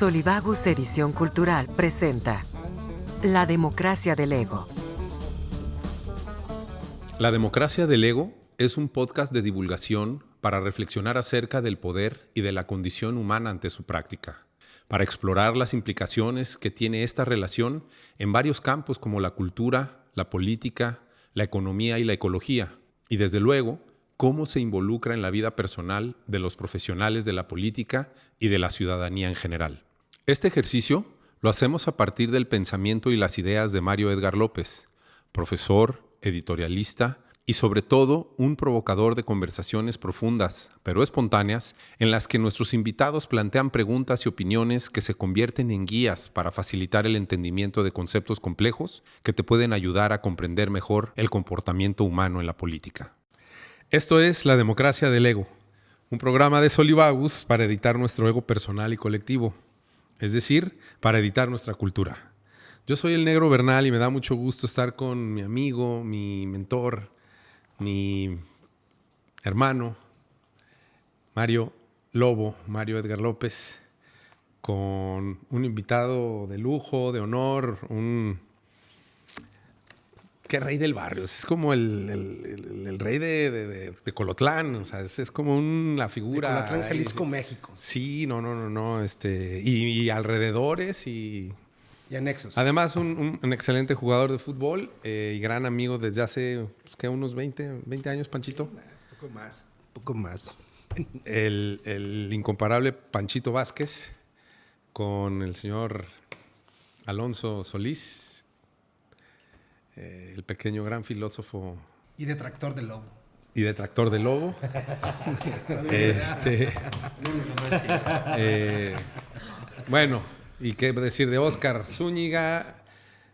Solivagus Edición Cultural presenta La democracia del ego. La democracia del ego es un podcast de divulgación para reflexionar acerca del poder y de la condición humana ante su práctica, para explorar las implicaciones que tiene esta relación en varios campos como la cultura, la política, la economía y la ecología, y desde luego, cómo se involucra en la vida personal de los profesionales de la política y de la ciudadanía en general. Este ejercicio lo hacemos a partir del pensamiento y las ideas de Mario Edgar López, profesor, editorialista y sobre todo un provocador de conversaciones profundas, pero espontáneas, en las que nuestros invitados plantean preguntas y opiniones que se convierten en guías para facilitar el entendimiento de conceptos complejos que te pueden ayudar a comprender mejor el comportamiento humano en la política. Esto es La democracia del ego, un programa de Solivagus para editar nuestro ego personal y colectivo, es decir, para editar nuestra cultura. Yo soy el Negro Bernal y me da mucho gusto estar con mi amigo, mi mentor, mi hermano, Mario Edgar López, con un invitado de lujo, de honor, ¿qué rey del barrio? Es como el rey de Colotlán, o sea, es como la figura. De Colotlán, Jalisco, México. Sí, no. Y alrededores y anexos. Además, un excelente jugador de fútbol y gran amigo desde hace, unos 20 años, Panchito. Poco más. El incomparable Panchito Vázquez con el señor Alonso Solís. El pequeño gran filósofo. Y detractor del lobo. Bueno, y qué decir de Óscar Zúñiga.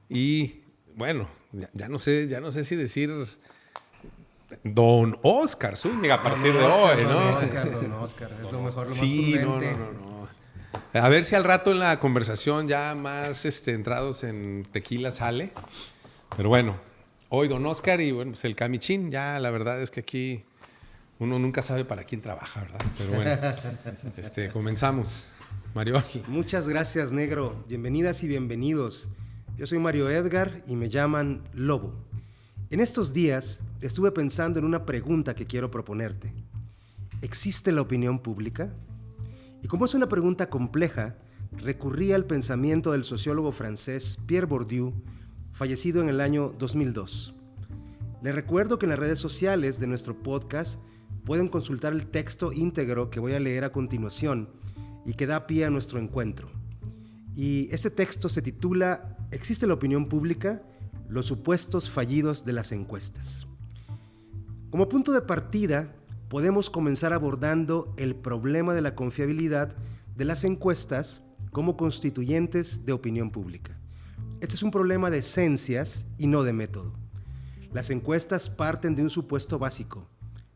Y bueno, ya no sé si decir Don Óscar Zúñiga a partir de hoy, ¿no? Don Óscar. Es lo mejor, lo más prudente. No. A ver si al rato en la conversación ya más entrados en tequila sale. Pero bueno, hoy Don Óscar y bueno, pues el Camichín, ya la verdad es que aquí uno nunca sabe para quién trabaja, ¿verdad? Pero bueno, comenzamos. Mario. Muchas gracias, Negro. Bienvenidas y bienvenidos. Yo soy Mario Edgar y me llaman Lobo. En estos días estuve pensando en una pregunta que quiero proponerte. ¿Existe la opinión pública? Y como es una pregunta compleja, recurrí al pensamiento del sociólogo francés Pierre Bourdieu, fallecido en el año 2002. Les recuerdo que en las redes sociales de nuestro podcast pueden consultar el texto íntegro que voy a leer a continuación y que da pie a nuestro encuentro. Y este texto se titula ¿Existe la opinión pública? Los supuestos fallidos de las encuestas. Como punto de partida, podemos comenzar abordando el problema de la confiabilidad de las encuestas como constituyentes de opinión pública. Este es un problema de esencias y no de método. Las encuestas parten de un supuesto básico.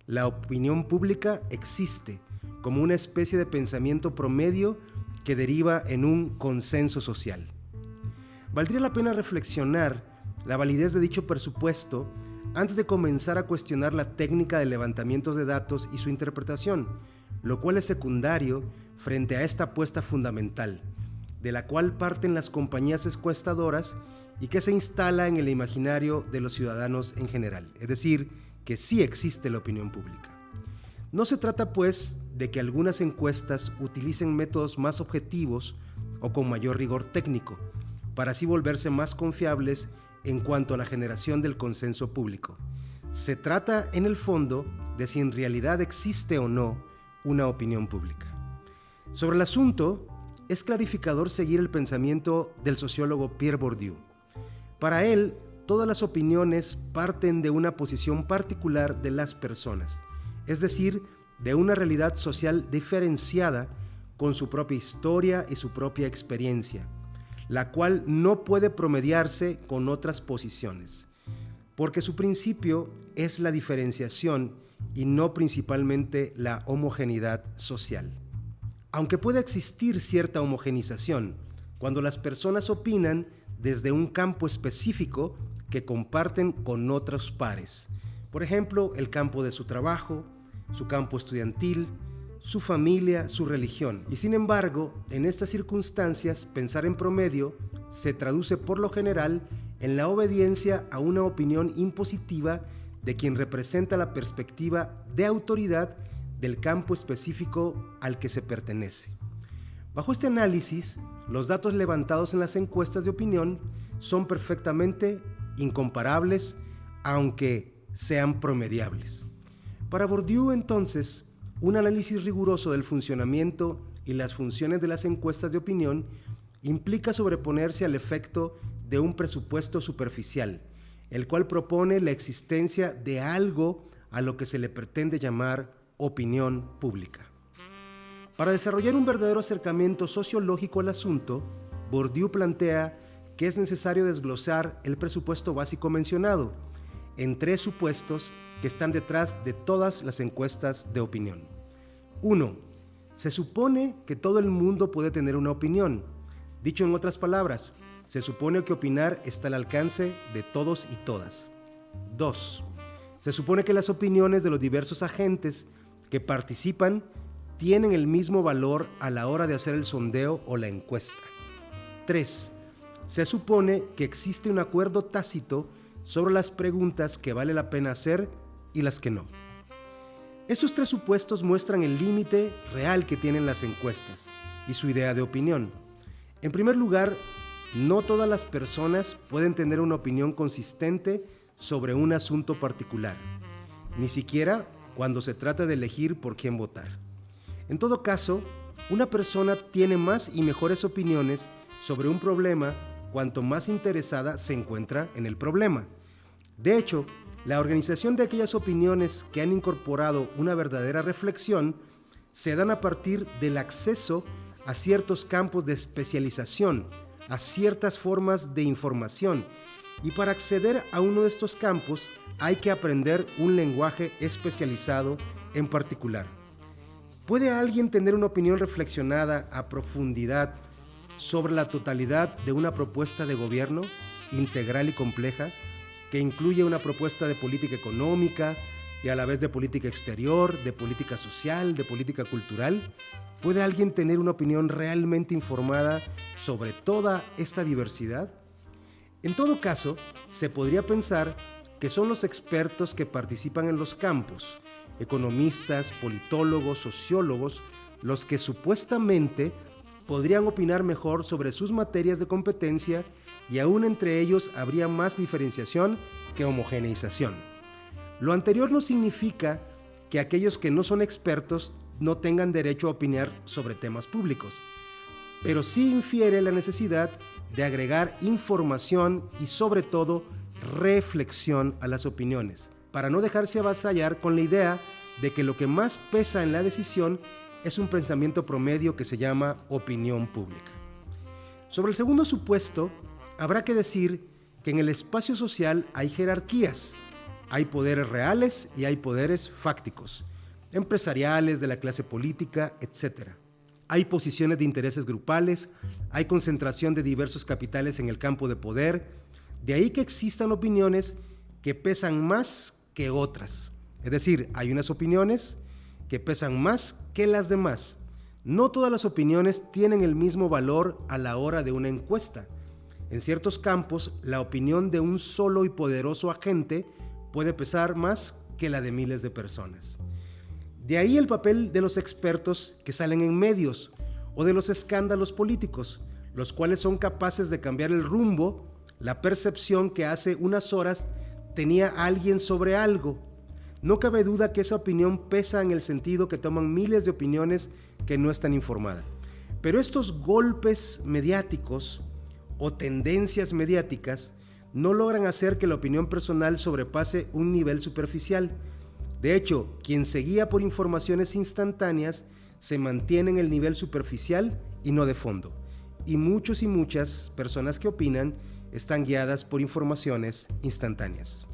La opinión pública existe como una especie de pensamiento promedio que deriva en un consenso social. Valdría la pena reflexionar la validez de dicho presupuesto antes de comenzar a cuestionar la técnica de levantamiento de datos y su interpretación, lo cual es secundario frente a esta apuesta fundamental, de la cual parten las compañías encuestadoras y que se instala en el imaginario de los ciudadanos en general, es decir, que sí existe la opinión pública. No se trata, pues, de que algunas encuestas utilicen métodos más objetivos o con mayor rigor técnico, para así volverse más confiables en cuanto a la generación del consenso público. Se trata, en el fondo, de si en realidad existe o no una opinión pública. Sobre el asunto, es clarificador seguir el pensamiento del sociólogo Pierre Bourdieu. Para él, todas las opiniones parten de una posición particular de las personas, es decir, de una realidad social diferenciada con su propia historia y su propia experiencia, la cual no puede promediarse con otras posiciones, porque su principio es la diferenciación y no principalmente la homogeneidad social. Aunque puede existir cierta homogenización, cuando las personas opinan desde un campo específico que comparten con otros pares. Por ejemplo, el campo de su trabajo, su campo estudiantil, su familia, su religión. Y sin embargo, en estas circunstancias, pensar en promedio se traduce por lo general en la obediencia a una opinión impositiva de quien representa la perspectiva de autoridad del campo específico al que se pertenece. Bajo este análisis, los datos levantados en las encuestas de opinión son perfectamente incomparables, aunque sean promediables. Para Bourdieu, entonces, un análisis riguroso del funcionamiento y las funciones de las encuestas de opinión implica sobreponerse al efecto de un presupuesto superficial, el cual propone la existencia de algo a lo que se le pretende llamar opinión pública. Para desarrollar un verdadero acercamiento sociológico al asunto, Bourdieu plantea que es necesario desglosar el presupuesto básico mencionado en 3 supuestos que están detrás de todas las encuestas de opinión. 1. Se supone que todo el mundo puede tener una opinión. Dicho en otras palabras, se supone que opinar está al alcance de todos y todas. 2. Se supone que las opiniones de los diversos agentes que participan tienen el mismo valor a la hora de hacer el sondeo o la encuesta. 3. Se supone que existe un acuerdo tácito sobre las preguntas que vale la pena hacer y las que no. Esos 3 supuestos muestran el límite real que tienen las encuestas y su idea de opinión. En primer lugar, no todas las personas pueden tener una opinión consistente sobre un asunto particular, ni siquiera cuando se trata de elegir por quién votar. En todo caso, una persona tiene más y mejores opiniones sobre un problema cuanto más interesada se encuentra en el problema. De hecho, la organización de aquellas opiniones que han incorporado una verdadera reflexión se dan a partir del acceso a ciertos campos de especialización, a ciertas formas de información, y para acceder a uno de estos campos hay que aprender un lenguaje especializado en particular. ¿Puede alguien tener una opinión reflexionada a profundidad sobre la totalidad de una propuesta de gobierno integral y compleja, que incluye una propuesta de política económica y a la vez de política exterior, de política social, de política cultural? ¿Puede alguien tener una opinión realmente informada sobre toda esta diversidad? En todo caso, se podría pensar que son los expertos que participan en los campos, economistas, politólogos, sociólogos, los que supuestamente podrían opinar mejor sobre sus materias de competencia, y aún entre ellos habría más diferenciación que homogeneización. Lo anterior no significa que aquellos que no son expertos no tengan derecho a opinar sobre temas públicos, pero sí infiere la necesidad de agregar información y sobre todo reflexión a las opiniones, para no dejarse avasallar con la idea de que lo que más pesa en la decisión es un pensamiento promedio que se llama opinión pública. Sobre el segundo supuesto, habrá que decir que en el espacio social hay jerarquías, hay poderes reales y hay poderes fácticos, empresariales, de la clase política, etc. Hay posiciones de intereses grupales, hay concentración de diversos capitales en el campo de poder, de ahí que existan opiniones que pesan más que otras. Es decir, hay unas opiniones que pesan más que las demás. No todas las opiniones tienen el mismo valor a la hora de una encuesta. En ciertos campos, la opinión de un solo y poderoso agente puede pesar más que la de miles de personas. De ahí el papel de los expertos que salen en medios o de los escándalos políticos, los cuales son capaces de cambiar el rumbo, la percepción que hace unas horas tenía alguien sobre algo. No cabe duda que esa opinión pesa en el sentido que toman miles de opiniones que no están informadas. Pero estos golpes mediáticos o tendencias mediáticas no logran hacer que la opinión personal sobrepase un nivel superficial. De hecho, quien se guía por informaciones instantáneas se mantiene en el nivel superficial y no de fondo. Y muchos y muchas personas que opinan están guiadas por informaciones instantáneas.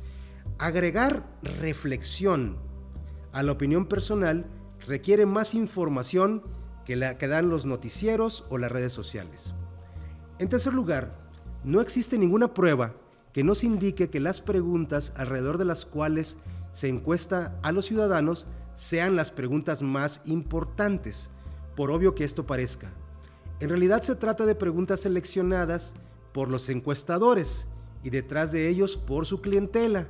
Agregar reflexión a la opinión personal requiere más información que la que dan los noticieros o las redes sociales. En tercer lugar, no existe ninguna prueba que nos indique que las preguntas alrededor de las cuales se encuesta a los ciudadanos sean las preguntas más importantes, por obvio que esto parezca. En realidad se trata de preguntas seleccionadas por los encuestadores y detrás de ellos por su clientela,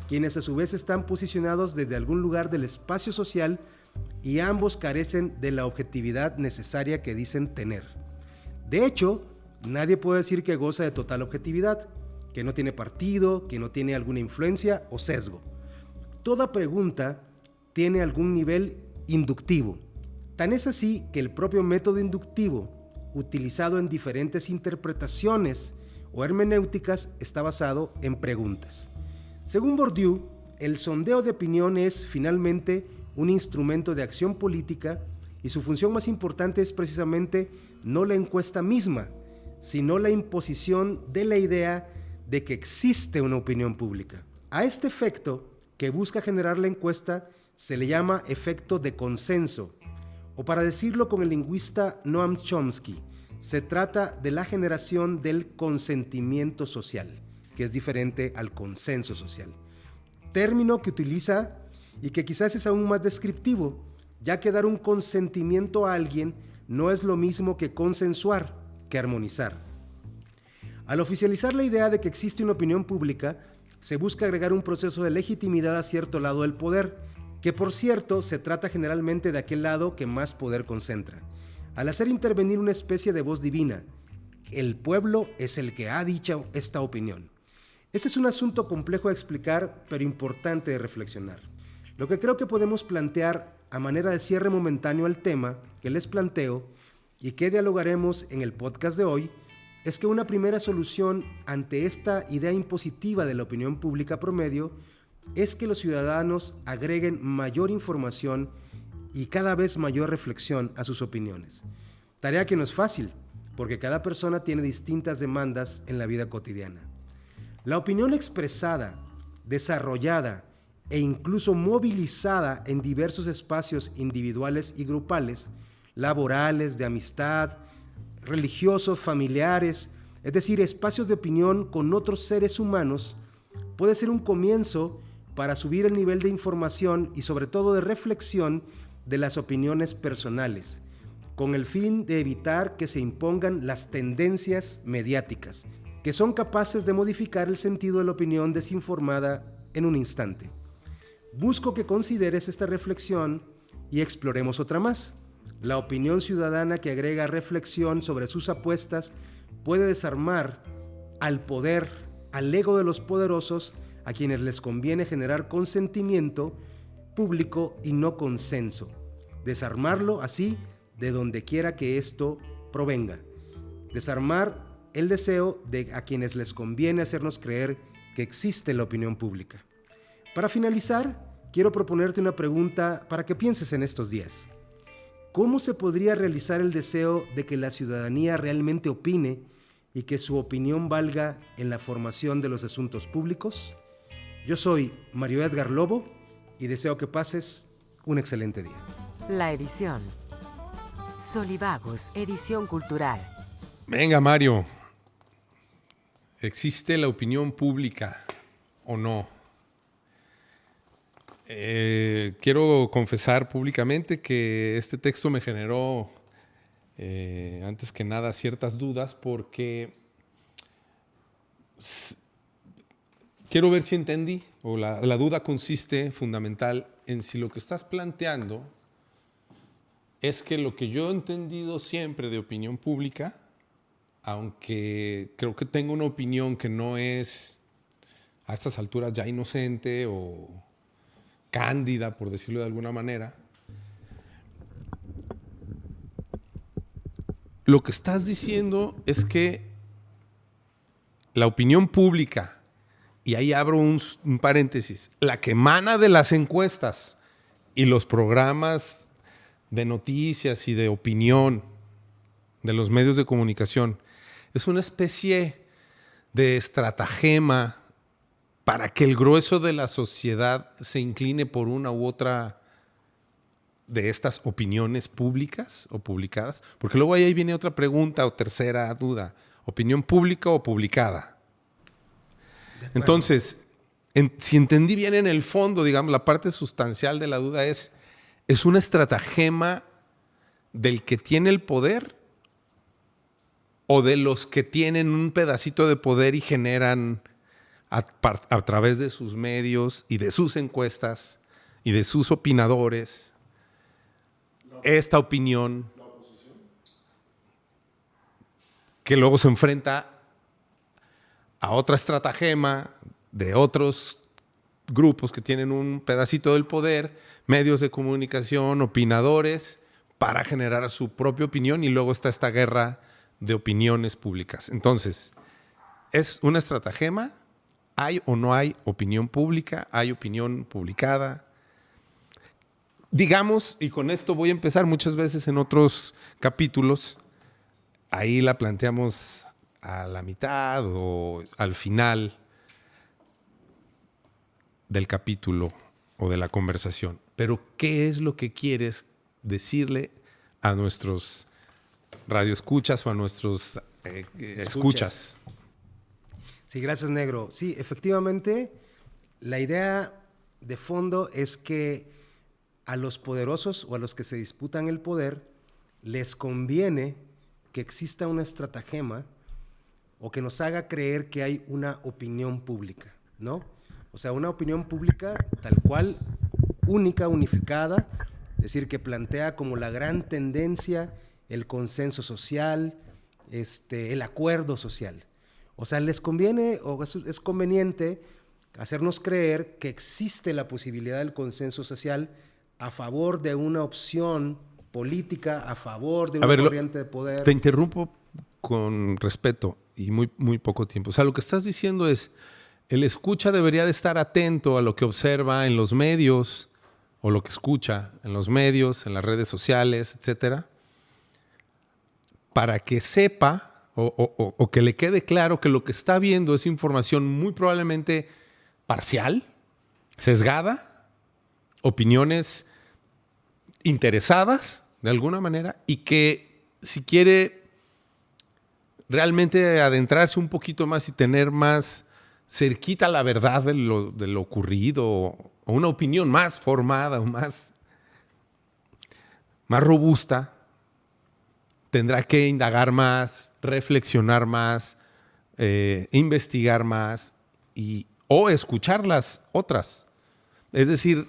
quienes a su vez están posicionados desde algún lugar del espacio social y ambos carecen de la objetividad necesaria que dicen tener. De hecho, nadie puede decir que goza de total objetividad, que no tiene partido, que no tiene alguna influencia o sesgo. Toda pregunta tiene algún nivel inductivo. Tan es así que el propio método inductivo, utilizado en diferentes interpretaciones o hermenéuticas, está basado en preguntas. Según Bourdieu, el sondeo de opinión es finalmente un instrumento de acción política y su función más importante es precisamente no la encuesta misma, sino la imposición de la idea de que existe una opinión pública. A este efecto que busca generar la encuesta se le llama efecto de consenso, o para decirlo con el lingüista Noam Chomsky, se trata de la generación del consentimiento social, que es diferente al consenso social. Término que utiliza y que quizás es aún más descriptivo, ya que dar un consentimiento a alguien no es lo mismo que consensuar, que armonizar. Al oficializar la idea de que existe una opinión pública, se busca agregar un proceso de legitimidad a cierto lado del poder, que por cierto se trata generalmente de aquel lado que más poder concentra. Al hacer intervenir una especie de voz divina, el pueblo es el que ha dicho esta opinión. Este es un asunto complejo de explicar, pero importante de reflexionar. Lo que creo que podemos plantear a manera de cierre momentáneo al tema que les planteo y que dialogaremos en el podcast de hoy, es que una primera solución ante esta idea impositiva de la opinión pública promedio es que los ciudadanos agreguen mayor información y cada vez mayor reflexión a sus opiniones. Tarea que no es fácil, porque cada persona tiene distintas demandas en la vida cotidiana. La opinión expresada, desarrollada e incluso movilizada en diversos espacios individuales y grupales, laborales, de amistad, religiosos, familiares, es decir, espacios de opinión con otros seres humanos, puede ser un comienzo para subir el nivel de información y sobre todo de reflexión de las opiniones personales, con el fin de evitar que se impongan las tendencias mediáticas, que son capaces de modificar el sentido de la opinión desinformada en un instante. Busco que consideres esta reflexión y exploremos otra más. La opinión ciudadana que agrega reflexión sobre sus apuestas puede desarmar al poder, al ego de los poderosos, a quienes les conviene generar consentimiento público y no consenso. Desarmarlo así de donde quiera que esto provenga. Desarmar el deseo de a quienes les conviene hacernos creer que existe la opinión pública. Para finalizar, quiero proponerte una pregunta para que pienses en estos días. ¿Cómo se podría realizar el deseo de que la ciudadanía realmente opine y que su opinión valga en la formación de los asuntos públicos? Yo soy Mario Edgar Lobo y deseo que pases un excelente día. La edición. Solivagos, edición cultural. Venga, Mario. ¿Existe la opinión pública o no? Quiero confesar públicamente que este texto me generó, antes que nada, ciertas dudas porque quiero ver si entendí, o la duda consiste fundamental en si lo que estás planteando es que lo que yo he entendido siempre de opinión pública, aunque creo que tengo una opinión que no es a estas alturas ya inocente o cándida, por decirlo de alguna manera, lo que estás diciendo es que la opinión pública, y ahí abro un paréntesis, la que emana de las encuestas y los programas de noticias y de opinión de los medios de comunicación, es una especie de estratagema para que el grueso de la sociedad se incline por una u otra de estas opiniones públicas o publicadas. Porque luego ahí viene otra pregunta o tercera duda. ¿Opinión pública o publicada? Entonces, si entendí bien en el fondo, digamos, la parte sustancial de la duda es una estratagema del que tiene el poder o de los que tienen un pedacito de poder y generan a través de sus medios y de sus encuestas y de sus opinadores esta opinión que luego se enfrenta a otra estratagema de otros grupos que tienen un pedacito del poder, medios de comunicación, opinadores, para generar su propia opinión, y luego está esta guerra de opiniones públicas. Entonces, ¿es una estratagema? ¿Hay o no hay opinión pública? ¿Hay opinión publicada? Digamos, y con esto voy a empezar, muchas veces en otros capítulos, ahí la planteamos a la mitad o al final del capítulo o de la conversación. Pero, ¿qué es lo que quieres decirle a nuestros radioescuchas o a nuestros escuchas? Sí, gracias, Negro. Sí, efectivamente, la idea de fondo es que a los poderosos o a los que se disputan el poder les conviene que exista una estratagema o que nos haga creer que hay una opinión pública, ¿no? O sea, una opinión pública tal cual, única, unificada, es decir, que plantea como la gran tendencia el consenso social, el acuerdo social. O sea, les conviene o es conveniente hacernos creer que existe la posibilidad del consenso social a favor de una opción política, a favor de una corriente de poder. Te interrumpo con respeto y muy, muy poco tiempo. O sea, lo que estás diciendo es, el escucha debería de estar atento a lo que observa en los medios o lo que escucha en los medios, en las redes sociales, etcétera, para que sepa o que le quede claro que lo que está viendo es información muy probablemente parcial, sesgada, opiniones interesadas de alguna manera, y que si quiere realmente adentrarse un poquito más y tener más cerquita la verdad de lo ocurrido, o una opinión más formada o más robusta, tendrá que indagar más, reflexionar más, investigar más o escuchar las otras. Es decir...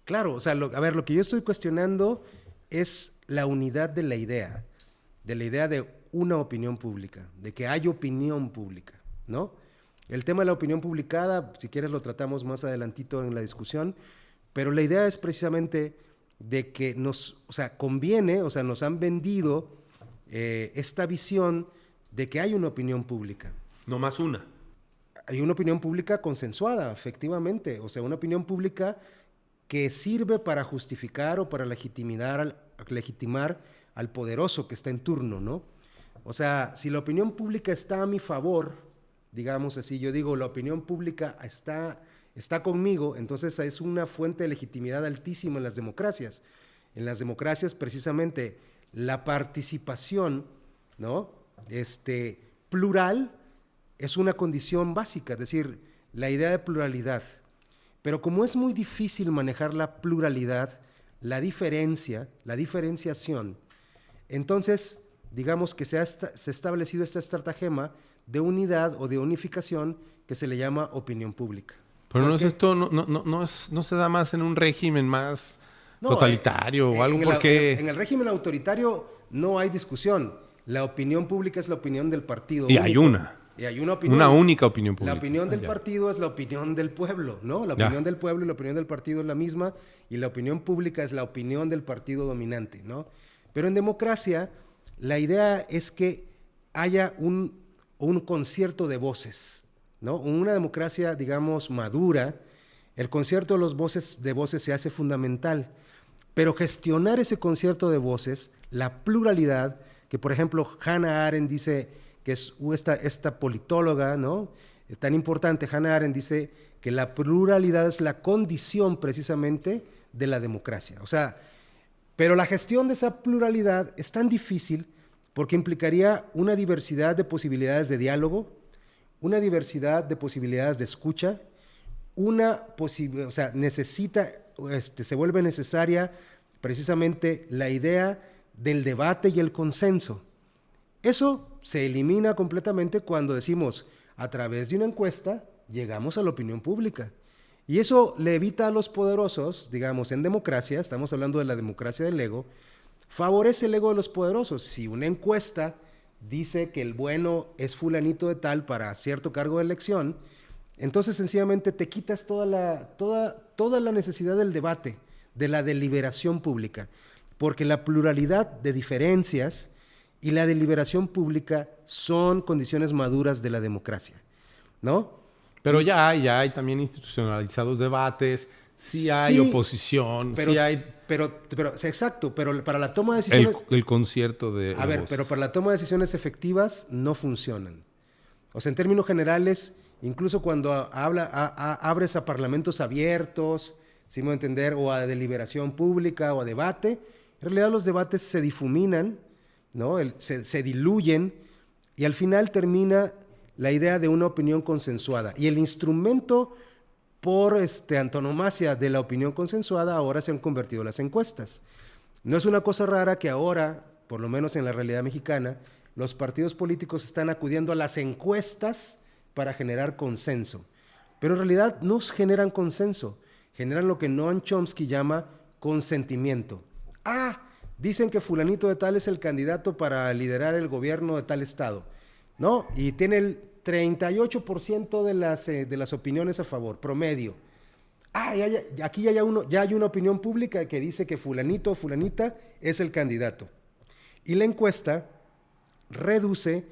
Claro, o sea, lo que yo estoy cuestionando es la unidad de la idea de una opinión pública, de que hay opinión pública, ¿no? El tema de la opinión publicada, si quieres lo tratamos más adelantito en la discusión, pero la idea es precisamente de que nos han vendido esta visión de que hay una opinión pública. No más una. Hay una opinión pública consensuada, efectivamente, o sea, una opinión pública que sirve para justificar o para legitimar al poderoso que está en turno, ¿no? O sea, si la opinión pública está a mi favor, digamos así, yo digo, la opinión pública está conmigo, entonces es una fuente de legitimidad altísima en las democracias. En las democracias, precisamente, la participación, ¿no? Plural es una condición básica, es decir, la idea de pluralidad. Pero como es muy difícil manejar la pluralidad, la diferenciación, entonces, digamos que se ha establecido esta estratagema de unidad o de unificación que se le llama opinión pública. Pero no se da más en un régimen más totalitario o algo, porque... En el régimen autoritario no hay discusión. La opinión pública es la opinión del partido. Y hay una. Y hay una opinión. Una única opinión pública. La opinión del partido es la opinión del pueblo, ¿no? La opinión del pueblo y la opinión del partido es la misma, y la opinión pública es la opinión del partido dominante, ¿no? Pero en democracia, la idea es que haya un concierto de voces, ¿no? En una democracia, digamos, madura, el concierto de voces se hace fundamental. Pero gestionar ese concierto de voces, la pluralidad, que por ejemplo Hannah Arendt dice, que es esta politóloga, ¿no? Tan importante, Hannah Arendt dice que la pluralidad es la condición precisamente de la democracia. O sea, pero la gestión de esa pluralidad es tan difícil porque implicaría una diversidad de posibilidades de diálogo, una diversidad de posibilidades de escucha, o sea, se vuelve necesaria precisamente la idea del debate y el consenso. Eso se elimina completamente cuando decimos, a través de una encuesta llegamos a la opinión pública. Y eso le evita a los poderosos, digamos, en democracia, estamos hablando de la democracia del ego, favorece el ego de los poderosos. Si una encuesta dice que el bueno es fulanito de tal para cierto cargo de elección, entonces sencillamente te quitas toda la necesidad del debate, de la deliberación pública, porque la pluralidad de diferencias y la deliberación pública son condiciones maduras de la democracia, ¿no? Pero ya hay también institucionalizados debates, sí hay oposición, pero, sí hay... Pero, exacto, pero para la toma de decisiones... El concierto de A ver, voces. pero para la toma de decisiones efectivas no funcionan. O sea, en términos generales, incluso cuando abres a parlamentos abiertos, si me voy a entender, o a deliberación pública o a debate, en realidad los debates se difuminan, ¿no? Se diluyen y al final termina la idea de una opinión consensuada. Y el instrumento por antonomasia de la opinión consensuada ahora se han convertido las encuestas. No es una cosa rara que ahora, por lo menos en la realidad mexicana, los partidos políticos están acudiendo a las encuestas para generar consenso. Pero en realidad no generan consenso, generan lo que Noam Chomsky llama consentimiento. Dicen que fulanito de tal es el candidato para liderar el gobierno de tal estado, ¿no? Y tiene el 38% de las opiniones a favor, promedio. Aquí ya hay una opinión pública que dice que fulanito o fulanita es el candidato. Y la encuesta reduce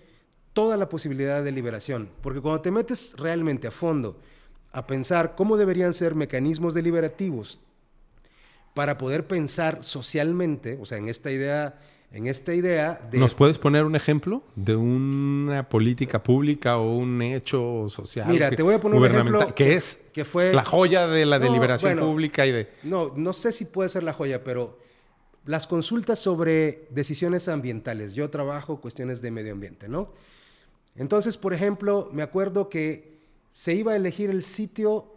toda la posibilidad de deliberación, porque cuando te metes realmente a fondo a pensar cómo deberían ser mecanismos deliberativos para poder pensar socialmente, o sea, en esta idea de... ¿Nos puedes poner un ejemplo de una política pública o un hecho social? Mira, te voy a poner un ejemplo que fue la joya de la deliberación pública y de... No sé si puede ser la joya, pero las consultas sobre decisiones ambientales. Yo trabajo cuestiones de medio ambiente, ¿no? Entonces, por ejemplo, me acuerdo que se iba a elegir el sitio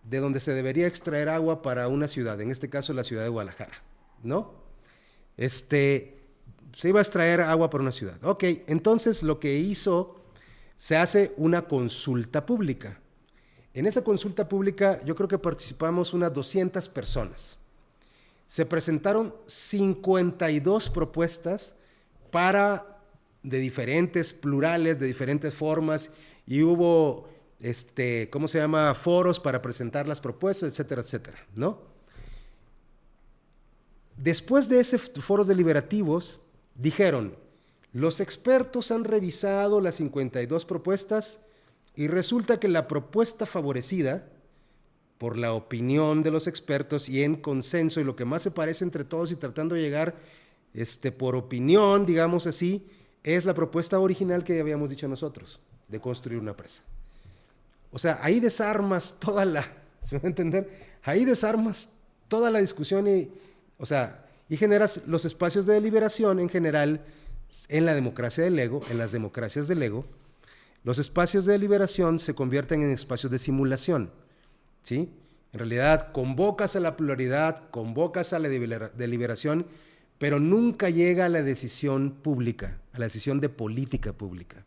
de donde se debería extraer agua para una ciudad, en este caso la ciudad de Guadalajara, ¿no? Se iba a extraer agua para una ciudad. Ok, entonces lo que se hace una consulta pública. En esa consulta pública yo creo que participamos unas 200 personas. Se presentaron 52 propuestas de diferentes plurales, de diferentes formas, y hubo, foros para presentar las propuestas, etcétera, etcétera, ¿no? Después de ese foros deliberativos, dijeron, los expertos han revisado las 52 propuestas y resulta que la propuesta favorecida por la opinión de los expertos y en consenso y lo que más se parece entre todos y tratando de llegar por opinión, digamos así, es la propuesta original que habíamos dicho nosotros, de construir una presa. O sea, ahí desarmas ¿se va a entender? Ahí desarmas toda la discusión y generas los espacios de deliberación en general en la democracia del ego, en las democracias del ego. Los espacios de deliberación se convierten en espacios de simulación, ¿sí? En realidad convocas a la pluralidad, convocas a la deliberación, pero nunca llega a la decisión pública, a la decisión de política pública.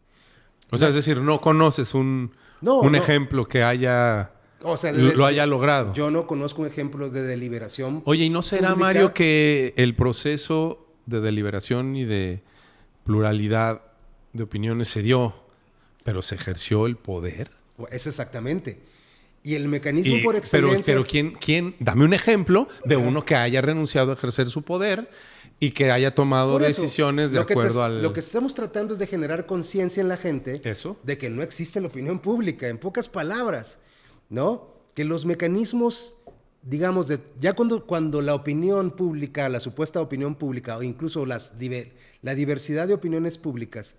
O sea, es decir, no conoces un ejemplo que lo haya logrado. Yo no conozco un ejemplo de deliberación. Oye, ¿y no será, pública, Mario, que el proceso de deliberación y de pluralidad de opiniones se dio, pero se ejerció el poder? Eso exactamente. Y el mecanismo por excelencia... Pero ¿quién? Dame un ejemplo de uno que haya renunciado a ejercer su poder y que haya tomado decisiones de acuerdo al... Lo que estamos tratando es de generar conciencia en la gente ¿Eso? De que no existe la opinión pública, en pocas palabras, ¿no? Que los mecanismos, digamos, ya cuando la opinión pública, la supuesta opinión pública o incluso la diversidad de opiniones públicas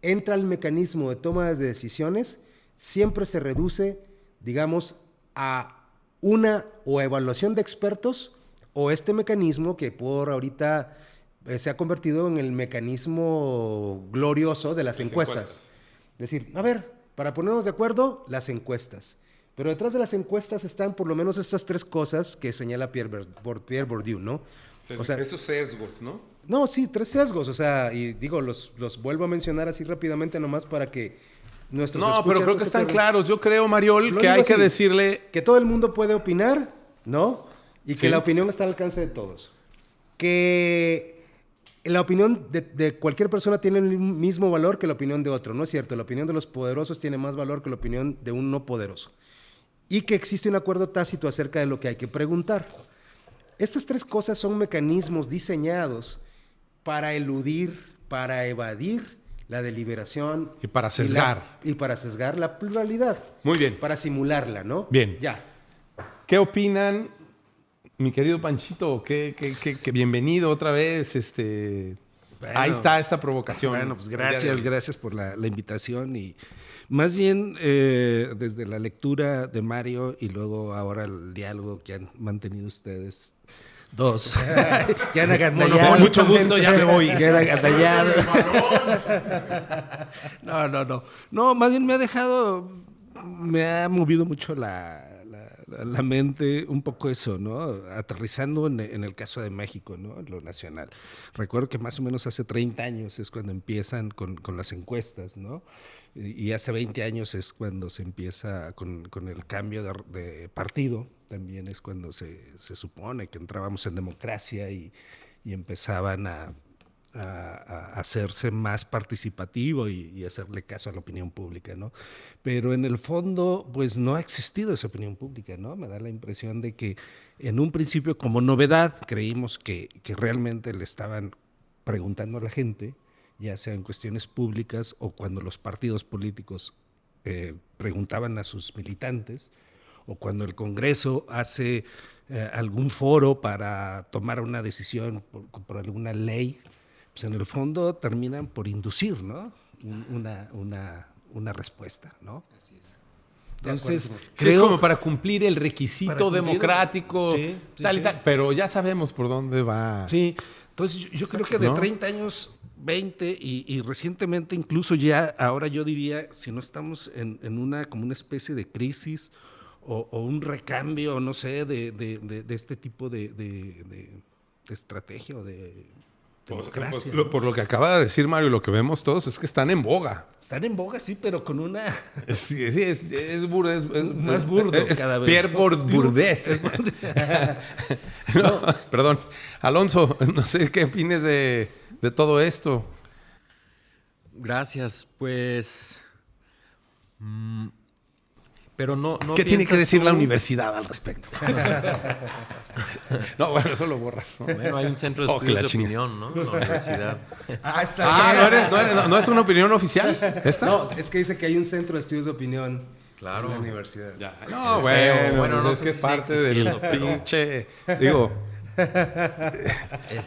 entra al mecanismo de toma de decisiones, siempre se reduce, digamos, a una o evaluación de expertos o este mecanismo que por ahorita se ha convertido en el mecanismo glorioso de las encuestas. Es decir, a ver, para ponernos de acuerdo, las encuestas. Pero detrás de las encuestas están por lo menos estas 3 cosas que señala Pierre Bourdieu, ¿no? O sea, esos sesgos, ¿no? No, sí, 3 sesgos, o sea, y digo, los vuelvo a mencionar así rápidamente nomás para que nuestros No, escuchas pero creo que se están te- claros. Yo creo, Mariol, Lo que digo hay que así, decirle... que todo el mundo puede opinar, ¿no? Y que Sí. la opinión está al alcance de todos. Que la opinión de cualquier persona tiene el mismo valor que la opinión de otro. No es cierto, la opinión de los poderosos tiene más valor que la opinión de un no poderoso. Y que existe un acuerdo tácito acerca de lo que hay que preguntar. Estas 3 cosas son mecanismos diseñados para eludir, para evadir la deliberación. Y para sesgar. Y para sesgar la pluralidad. Muy bien. Para simularla, ¿no? Bien. Ya. ¿Qué opinan, mi querido Panchito? Que bienvenido otra vez. Bueno, Ahí está esta provocación. Bueno, pues gracias por la invitación y más bien desde la lectura de Mario y luego ahora el diálogo que han mantenido ustedes dos, que han agandallado. Con mucho gusto, ya me voy. Que han agandallado. No, más bien me ha movido mucho la mente un poco eso, ¿no? Aterrizando en el caso de México, ¿no? En lo nacional. Recuerdo que más o menos hace 30 años es cuando empiezan con las encuestas, ¿no? Y hace 20 años es cuando se empieza con el cambio de partido. También es cuando se supone que entrábamos en democracia y empezaban a hacerse más participativo y hacerle caso a la opinión pública, ¿no? Pero en el fondo, pues no ha existido esa opinión pública, ¿no? Me da la impresión de que en un principio, como novedad, creímos que realmente le estaban preguntando a la gente, ya sea en cuestiones públicas o cuando los partidos políticos preguntaban a sus militantes, o cuando el Congreso hace algún foro para tomar una decisión por alguna ley, pues en el fondo terminan por inducir, ¿no? Una respuesta, ¿no? Así es. Entonces, Sí, es como para cumplir el requisito Para cumplir- democrático, Sí, tal y sí. tal. Pero ya sabemos por dónde va. Sí, entonces yo creo que de ¿no? 30 años, 20 y recientemente incluso ya, ahora yo diría, si no estamos en una como una especie de crisis o un recambio, no sé, de este tipo de estrategia o de democracia. Por lo que acaba de decir Mario, lo que vemos todos es que están en boga. Están en boga, sí, pero con una... Sí, es burdo. Es Más burdo es cada vez. Pierre Bourdés. No, perdón. Alonso, no sé qué opines de todo esto. Gracias, pues... pero no ¿Qué tiene que piensas decir la tú- universidad al respecto? No, bueno, eso lo borras. ¿no? Bueno, hay un centro de Oh, que la estudios de chinga. opinión, ¿no? En la universidad. Ah, está bien. ¿No es una opinión oficial? ¿Esta? No, es que dice que hay un centro de estudios de opinión Claro. en la universidad. No, Bueno, bueno, no es sé que si es sigue parte del existiendo, pero- pinche... Digo,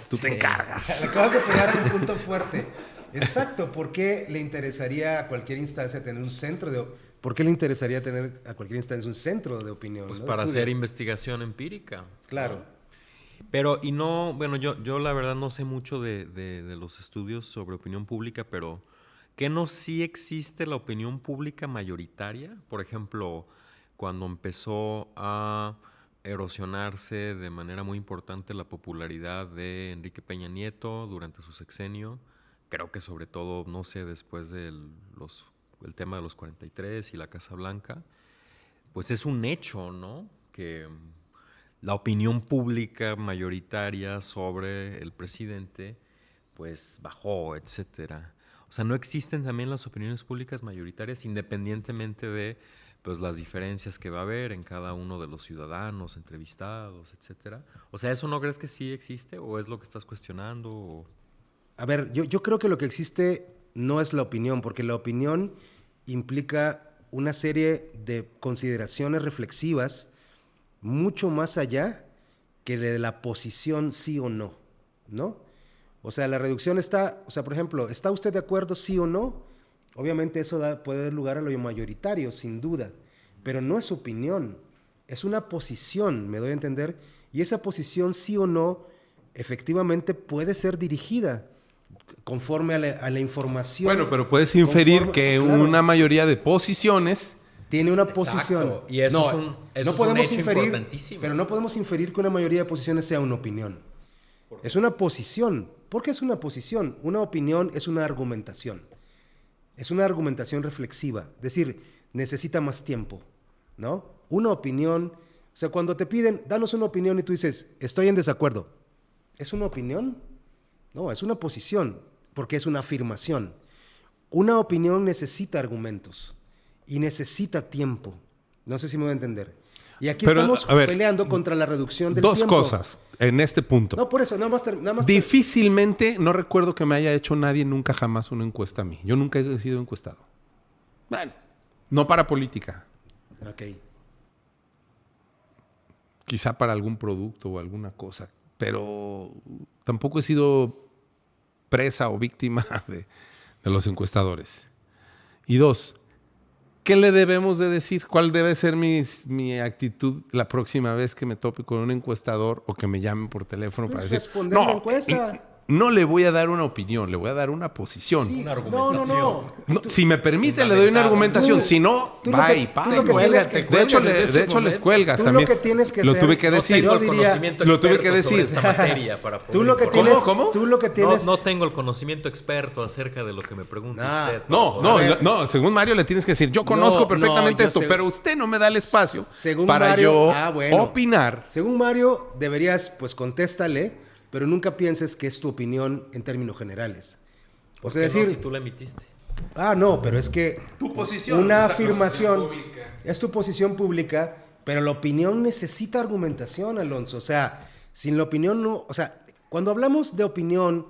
tú te encargas. Le acabas de pegar un punto fuerte. Exacto, ¿por qué le interesaría a cualquier instancia tener un centro de... ¿Por qué le interesaría tener a cualquier instancia un centro de opinión? Pues ¿no? para Estudios. hacer investigación empírica. Claro. Pero, y no, bueno, yo la verdad no sé mucho de los estudios sobre opinión pública, pero ¿qué no sí existe la opinión pública mayoritaria? Por ejemplo, cuando empezó a erosionarse de manera muy importante la popularidad de Enrique Peña Nieto durante su sexenio, creo que sobre todo, no sé, después del el tema de los 43 y la Casa Blanca, pues es un hecho, ¿no? Que la opinión pública mayoritaria sobre el presidente, pues bajó, etcétera. O sea, no existen también las opiniones públicas mayoritarias independientemente de pues, las diferencias que va a haber en cada uno de los ciudadanos entrevistados, etcétera. O sea, ¿eso no crees que sí existe o es lo que estás cuestionando? O... A ver, yo creo que lo que existe no es la opinión, porque la opinión implica una serie de consideraciones reflexivas mucho más allá que de la posición sí o no, ¿no? O sea, la reducción está, o sea, por ejemplo, ¿está usted de acuerdo sí o no? Obviamente eso puede dar lugar a lo mayoritario, sin duda, pero no es opinión, es una posición, me doy a entender, y esa posición sí o no efectivamente puede ser dirigida conforme a la información. Bueno, pero puedes inferir Conforme- que claro. una mayoría de posiciones tiene una Exacto. posición. Y eso es un hecho importantísimo. Pero no podemos inferir que una mayoría de posiciones sea una opinión. Es una posición. ¿Por qué es una posición? Una opinión es una argumentación. Es una argumentación reflexiva. Es decir, necesita más tiempo, ¿no? Una opinión, o sea, cuando te piden, danos una opinión y tú dices, estoy en desacuerdo. ¿Es una opinión? No, es una posición, porque es una afirmación. Una opinión necesita argumentos y necesita tiempo. No sé si me voy a entender. Y aquí Pero, estamos a ver, peleando contra la reducción del Dos tiempo. cosas en este punto. No, por eso, nada más. Difícilmente, no recuerdo que me haya hecho nadie nunca jamás una encuesta a mí. Yo nunca he sido encuestado. Bueno, no para política. Ok. Quizá para algún producto o alguna cosa. Pero tampoco he sido presa o víctima de los encuestadores. Y dos, ¿qué le debemos de decir? ¿Cuál debe ser mi actitud la próxima vez que me tope con un encuestador o que me llamen por teléfono para Pues decir, responder la encuesta. no le voy a dar una opinión, le voy a dar una posición. Sí, Una no. No, si me permite, le doy una argumentación. Si no, tú lo que- bye, tú lo que bye. tienes que- De hecho, cuélgate de hecho les cuelgas Tú también. lo que tienes que lo hacer- tuve que no decir. tengo Tengo el el diría- conocimiento lo tuve experto que sobre decir. esta materia para poder Tú lo que informar. tienes, ¿Cómo? Tú lo que tienes. No tengo el conocimiento experto acerca de lo que me pregunta Nah. usted. No, A ver. no, según Mario le tienes que decir, yo conozco No, perfectamente yo esto, sé- pero usted no me da el espacio Según para Mario- yo bueno. opinar. Según Mario, deberías, pues contéstale, pero nunca pienses que es tu opinión en términos generales. O sea, ¿Qué no, decir, si tú la emitiste. no, pero es que Tu posición. una Esta afirmación posición pública. es tu posición pública, pero la opinión necesita argumentación, Alonso. O sea, sin la opinión no... O sea, cuando hablamos de opinión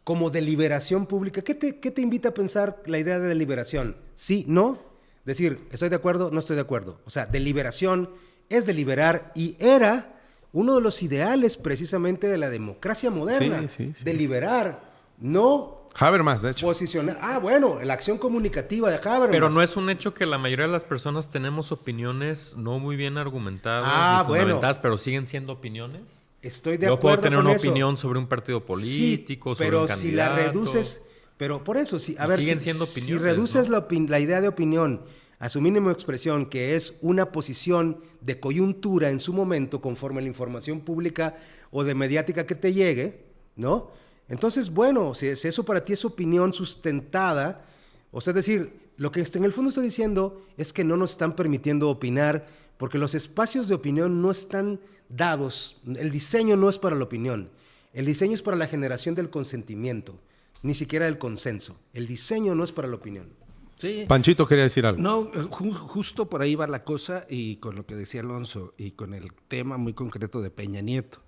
como deliberación pública, ¿qué te invita a pensar la idea de deliberación? ¿Sí? ¿No? Decir, ¿estoy de acuerdo? No estoy de acuerdo. O sea, deliberación es deliberar y era uno de los ideales precisamente de la democracia moderna. Sí. Deliberar, no Habermas, de hecho. posicionar. Bueno, la acción comunicativa de Habermas. Pero no es un hecho que la mayoría de las personas tenemos opiniones no muy bien argumentadas ni Bueno. fundamentadas, pero siguen siendo opiniones. Estoy de Yo acuerdo puedo tener con una eso. opinión sobre un partido político, Sí, sobre pero un si la candidato. reduces, pero por eso, si, a Y ver, siguen si, siendo si opiniones, reduces ¿no? la idea de opinión a su mínima expresión, que es una posición de coyuntura en su momento, conforme a la información pública o de mediática que te llegue, ¿no? Entonces, bueno, si eso para ti es opinión sustentada, o sea, es decir, lo que en el fondo estoy diciendo es que no nos están permitiendo opinar porque los espacios de opinión no están dados. El diseño no es para la opinión. El diseño es para la generación del consentimiento, ni siquiera del consenso. El diseño no es para la opinión. Sí. Panchito quería decir algo. No, justo por ahí va la cosa y con lo que decía Alonso y con el tema muy concreto de Peña Nieto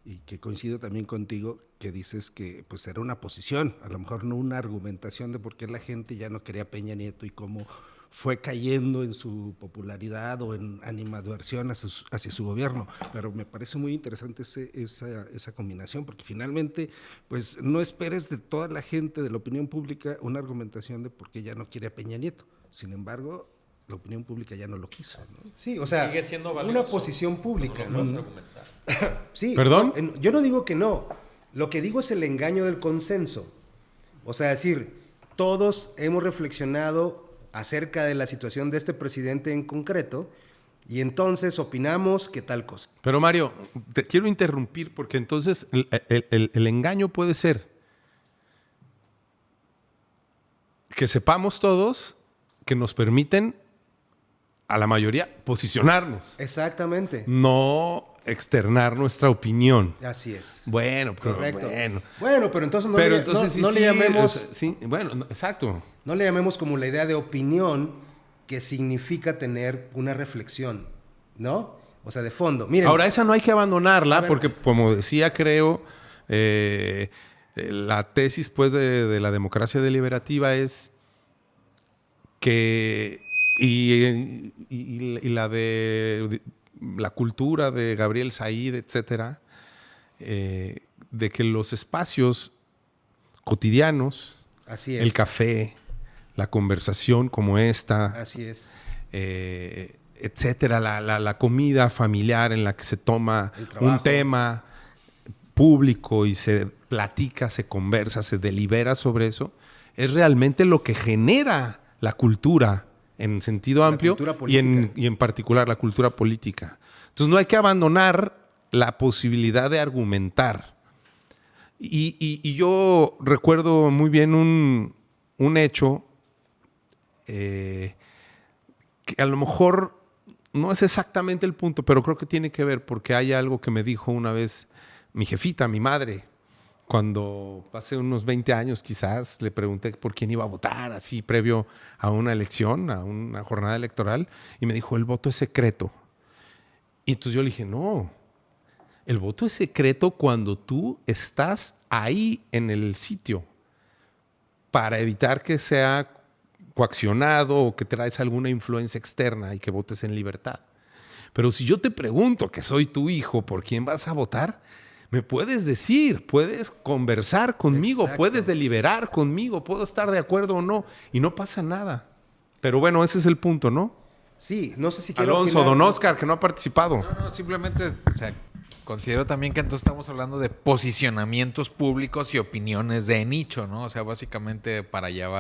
y que coincido también contigo que dices que pues era una posición, a lo mejor no una argumentación de por qué la gente ya no quería a Peña Nieto y cómo fue cayendo en su popularidad o en animadversión hacia su gobierno, pero me parece muy interesante esa combinación, porque finalmente pues no esperes de toda la gente de la opinión pública una argumentación de por qué ya no quiere a Peña Nieto, sin embargo la opinión pública ya no lo quiso, ¿no? Sí, o sea, Sigue siendo una valioso. posición pública, No ¿no? lo vas a argumentar. Sí, ¿Perdón? Yo no digo que no. Lo que digo es el engaño del consenso. O sea, decir, todos hemos reflexionado acerca de la situación de este presidente en concreto y entonces opinamos que tal cosa. Pero Mario, te quiero interrumpir porque entonces el engaño puede ser que sepamos todos que nos permiten a la mayoría posicionarnos, Exactamente. no externar nuestra opinión. Así es. Bueno, pero Correcto. bueno. Bueno, pero entonces no, Pero le, entonces no le llamemos, bueno, exacto. no le llamemos como la idea de opinión que significa tener una reflexión, ¿no? O sea, de fondo. Miren, Ahora, esa no hay que abandonarla A ver. porque, como decía, creo, la tesis pues, de la democracia deliberativa es que, y la de la cultura de Gabriel Said, etcétera, de que los espacios cotidianos, así es. el café, la conversación como esta, Así es. etcétera, la comida familiar en la que se toma El trabajo. un tema público y se platica, se conversa, se delibera sobre eso, es realmente lo que genera la cultura en sentido La amplio cultura y política. y en particular la cultura política. Entonces no hay que abandonar la posibilidad de argumentar. Y yo recuerdo muy bien un hecho que a lo mejor no es exactamente el punto, pero creo que tiene que ver porque hay algo que me dijo una vez mi jefita, mi madre. Cuando pasé unos 20 años quizás, le pregunté por quién iba a votar, así previo a una elección, a una jornada electoral, y me dijo, el voto es secreto. Y entonces yo le dije, no, el voto es secreto cuando tú estás ahí en el sitio para evitar que sea coaccionado o que traes alguna influencia externa y que votes en libertad. Pero si yo te pregunto que soy tu hijo, ¿por quién vas a votar? Me puedes decir, puedes conversar conmigo, Exacto. puedes deliberar conmigo, puedo estar de acuerdo o no, y no pasa nada. Pero bueno, ese es el punto, ¿no? Sí, no sé si quiero Alonso, opinar. don Oscar, que no ha participado. No, simplemente, o sea, considero también que entonces estamos hablando de posicionamientos públicos y opiniones de nicho, ¿no? O sea, básicamente para allá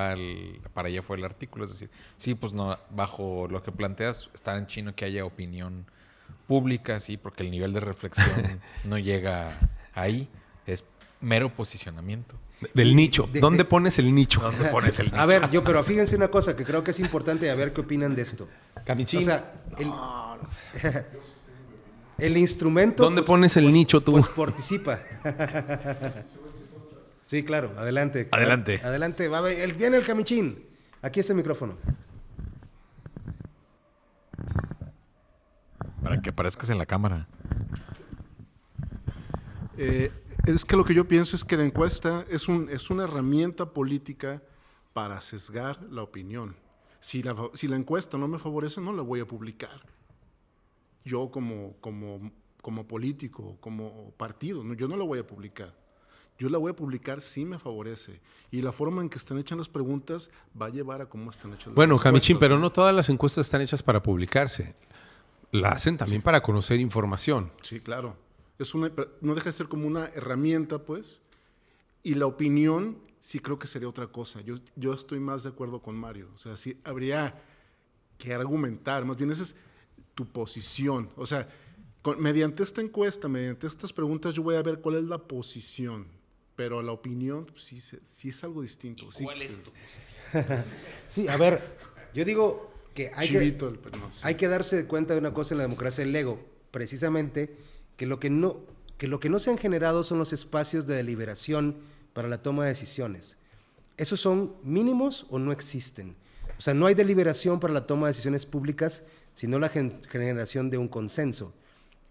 fue el artículo. Es decir, sí, pues no, bajo lo que planteas, está en chino que haya opinión pública, sí, porque el nivel de reflexión no llega ahí. Es mero posicionamiento. Del nicho. de- ¿Dónde de- pones el nicho? ¿Dónde pones el nicho? A ver, pero fíjense una cosa que creo que es importante, a ver qué opinan de esto. Camichín. O sea, el instrumento... ¿Dónde pones el nicho tú? Pues participa. Sí, claro, adelante. Adelante. Adelante, viene el camichín. Aquí está el micrófono. Para que aparezcas en la cámara. Es que lo que yo pienso es que la encuesta es una herramienta política para sesgar la opinión. Si la encuesta no me favorece, no la voy a publicar. Yo como político, como partido, yo no la voy a publicar. Yo la voy a publicar si me favorece. Y la forma en que están hechas las preguntas va a llevar a cómo están hechas las Bueno, respuestas. Camichín, pero no todas las encuestas están hechas para publicarse. La hacen también para conocer información. Sí, claro. No deja de ser como una herramienta, pues. Y la opinión sí creo que sería otra cosa. Yo estoy más de acuerdo con Mario. O sea, sí habría que argumentar. Más bien esa es tu posición. O sea, mediante esta encuesta, mediante estas preguntas, yo voy a ver cuál es la posición. Pero la opinión pues, sí es algo distinto. ¿Cuál es tu posición? Sí, a ver, yo digo que hay que darse cuenta de una cosa en la democracia del ego, precisamente que lo que no se han generado son los espacios de deliberación para la toma de decisiones. ¿Esos son mínimos o no existen? O sea, no hay deliberación para la toma de decisiones públicas, sino la generación de un consenso.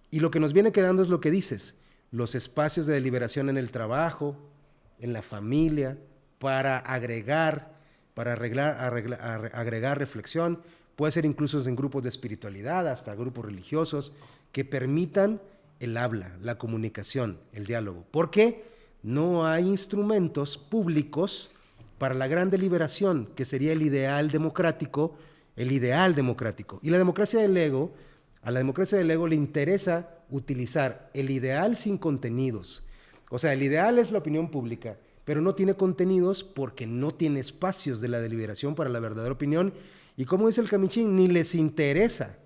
Y lo que nos viene quedando es lo que dices, los espacios de deliberación en el trabajo, en la familia, para agregar reflexión, puede ser incluso en grupos de espiritualidad, hasta grupos religiosos, que permitan el habla, la comunicación, el diálogo. ¿Por qué? No hay instrumentos públicos para la gran deliberación, que sería el ideal democrático. Y la democracia del ego, a la democracia del ego le interesa utilizar el ideal sin contenidos. O sea, el ideal es la opinión pública, pero no tiene contenidos porque no tiene espacios de la deliberación para la verdadera opinión. Y como dice el Camichín, ni les interesa.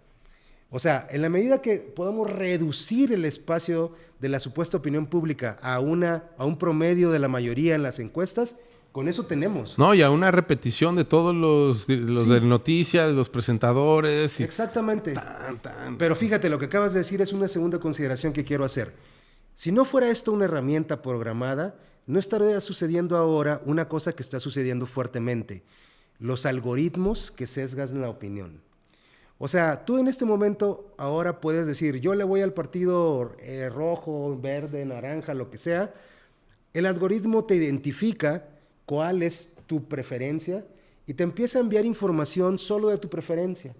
O sea, en la medida que podamos reducir el espacio de la supuesta opinión pública a un promedio de la mayoría en las encuestas, con eso tenemos. No, y a una repetición de todos los Sí. de noticias, los presentadores. Y Exactamente. Pero fíjate, lo que acabas de decir es una segunda consideración que quiero hacer. Si no fuera esto una herramienta programada, no estaría sucediendo ahora una cosa que está sucediendo fuertemente: los algoritmos que sesgan la opinión. O sea, tú en este momento ahora puedes decir, yo le voy al partido rojo, verde, naranja, lo que sea. El algoritmo te identifica cuál es tu preferencia y te empieza a enviar información solo de tu preferencia.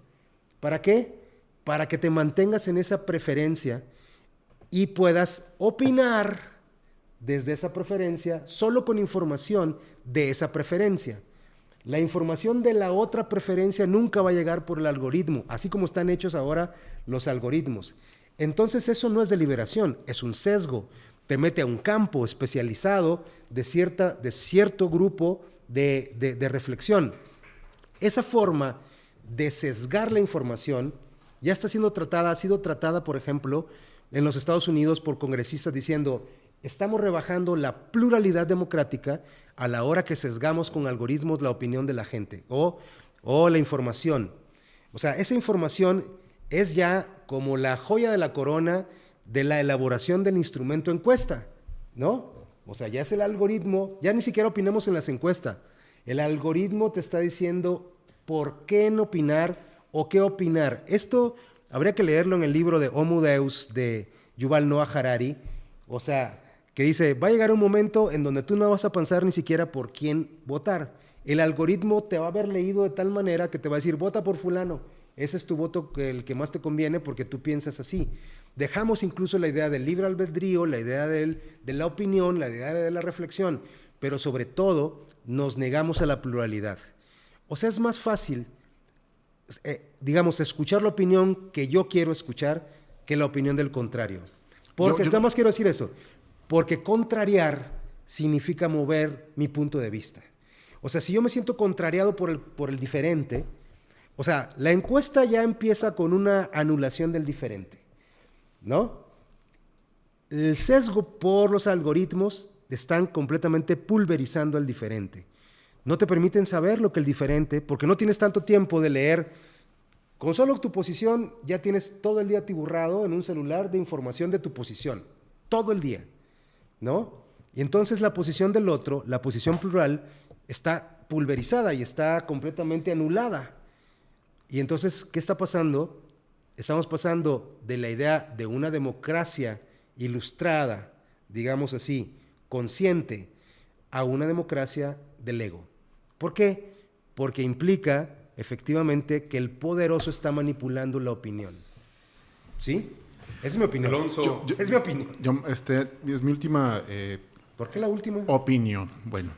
¿Para qué? Para que te mantengas en esa preferencia y puedas opinar desde esa preferencia solo con información de esa preferencia. La información de la otra preferencia nunca va a llegar por el algoritmo, así como están hechos ahora los algoritmos. Entonces eso no es deliberación, es un sesgo. Te mete a un campo especializado de cierto grupo de reflexión. Esa forma de sesgar la información ya está siendo tratada, ha sido tratada, por ejemplo, en los Estados Unidos por congresistas diciendo, estamos rebajando la pluralidad democrática a la hora que sesgamos con algoritmos la opinión de la gente o la información. O sea, esa información es ya como la joya de la corona de la elaboración del instrumento encuesta, ¿no? O sea, ya es el algoritmo, ya ni siquiera opinamos en las encuestas. El algoritmo te está diciendo por qué no opinar o qué opinar. Esto habría que leerlo en el libro de Homo Deus de Yuval Noah Harari. O sea, que dice, va a llegar un momento en donde tú no vas a pensar ni siquiera por quién votar. El algoritmo te va a haber leído de tal manera que te va a decir, vota por fulano. Ese es tu voto, el que más te conviene porque tú piensas así. Dejamos incluso la idea del libre albedrío, la idea de la opinión, la idea de la reflexión, pero sobre todo nos negamos a la pluralidad. O sea, es más fácil, digamos, escuchar la opinión que yo quiero escuchar que la opinión del contrario. Porque, nada más quiero decir eso, porque contrariar significa mover mi punto de vista. O sea, si yo me siento contrariado por el diferente, o sea, la encuesta ya empieza con una anulación del diferente, ¿no? El sesgo por los algoritmos están completamente pulverizando al diferente. No te permiten saber lo que el diferente, porque no tienes tanto tiempo de leer. Con solo tu posición ya tienes todo el día atiburrado en un celular de información de tu posición, todo el día, ¿no? Y entonces la posición del otro, la posición plural, está pulverizada y está completamente anulada. Y entonces, ¿qué está pasando? Estamos pasando de la idea de una democracia ilustrada, digamos así, consciente, a una democracia del ego. ¿Por qué? Porque implica efectivamente que el poderoso está manipulando la opinión. ¿Sí? Es mi opinión. Alonso, es mi opinión. Es mi última ¿Por qué la última? opinión. Bueno,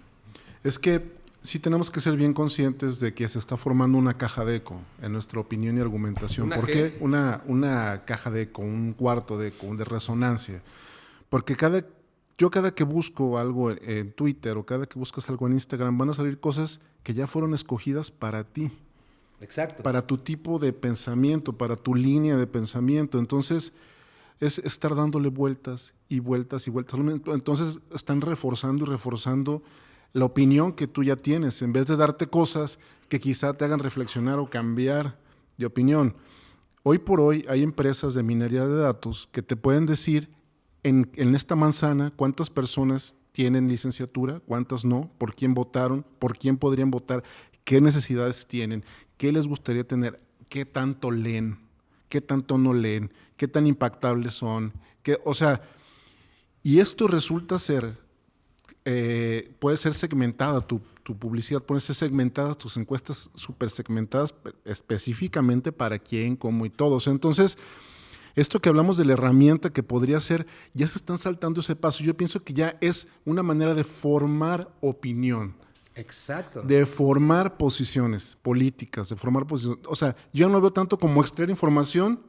es que sí tenemos que ser bien conscientes de que se está formando una caja de eco en nuestra opinión y argumentación. ¿Por qué? Una caja de eco, un cuarto de eco, de resonancia. Porque cada que busco algo en Twitter o cada que buscas algo en Instagram, van a salir cosas que ya fueron escogidas para ti. Exacto. Para tu tipo de pensamiento, para tu línea de pensamiento. Entonces, es estar dándole vueltas y vueltas y vueltas. Entonces, están reforzando y reforzando la opinión que tú ya tienes, en vez de darte cosas que quizá te hagan reflexionar o cambiar de opinión. Hoy por hoy hay empresas de minería de datos que te pueden decir en esta manzana cuántas personas tienen licenciatura, cuántas no, por quién votaron, por quién podrían votar, qué necesidades tienen, qué les gustaría tener, qué tanto leen, qué tanto no leen, qué tan impactables son. Y esto resulta ser, puede ser segmentada tu publicidad, pueden ser segmentadas tus encuestas súper segmentadas específicamente para quién, cómo y todo. O sea, entonces, esto que hablamos de la herramienta que podría ser, ya se están saltando ese paso. Yo pienso que ya es una manera de formar opinión. Exacto. De formar posiciones políticas, de formar posiciones. O sea, yo no veo tanto como extraer información,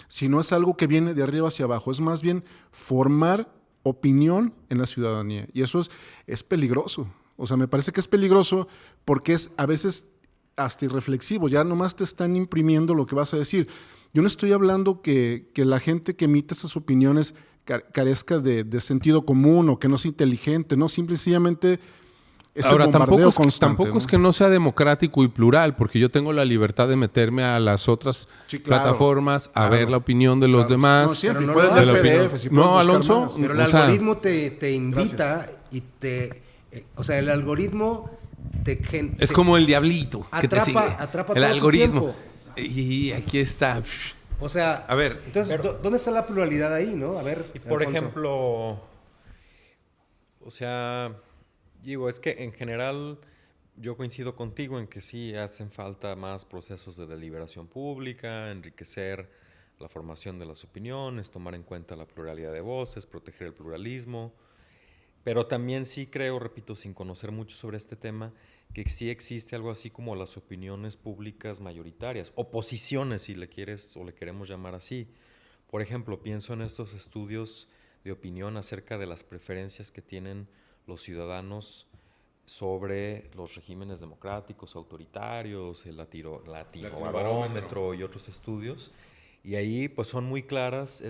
sino es algo que viene de arriba hacia abajo. Es más bien formar opinión en la ciudadanía. Y eso es peligroso. O sea, me parece que es peligroso porque es a veces hasta irreflexivo. Ya nomás te están imprimiendo lo que vas a decir. Yo no estoy hablando que la gente que emite esas opiniones carezca de sentido común o que no sea inteligente, no, simple y sencillamente es ahora, el bombardeo constante. tampoco es que no sea democrático y plural, porque yo tengo la libertad de meterme a las otras plataformas a ver la opinión de los demás. No, siempre. Pero no Puedes lo leer haces. PDFs y puedes No, buscar Alonso, más. Pero el o sea, algoritmo te invita y o sea, el algoritmo es como el diablito que te sigue. Atrapa el todo tu algoritmo. tiempo. Y aquí está. O sea, A ver, entonces, ¿dónde está la pluralidad ahí, no? A ver, Y por Alfonso. ejemplo, o sea, digo, es que en general yo coincido contigo en que sí hacen falta más procesos de deliberación pública, enriquecer la formación de las opiniones, tomar en cuenta la pluralidad de voces, proteger el pluralismo. Pero también sí creo, repito, sin conocer mucho sobre este tema, que sí existe algo así como las opiniones públicas mayoritarias, o posiciones, si le quieres o le queremos llamar así. Por ejemplo, pienso en estos estudios de opinión acerca de las preferencias que tienen los ciudadanos sobre los regímenes democráticos, autoritarios, el Latinobarómetro y otros estudios. Y ahí pues son muy claras,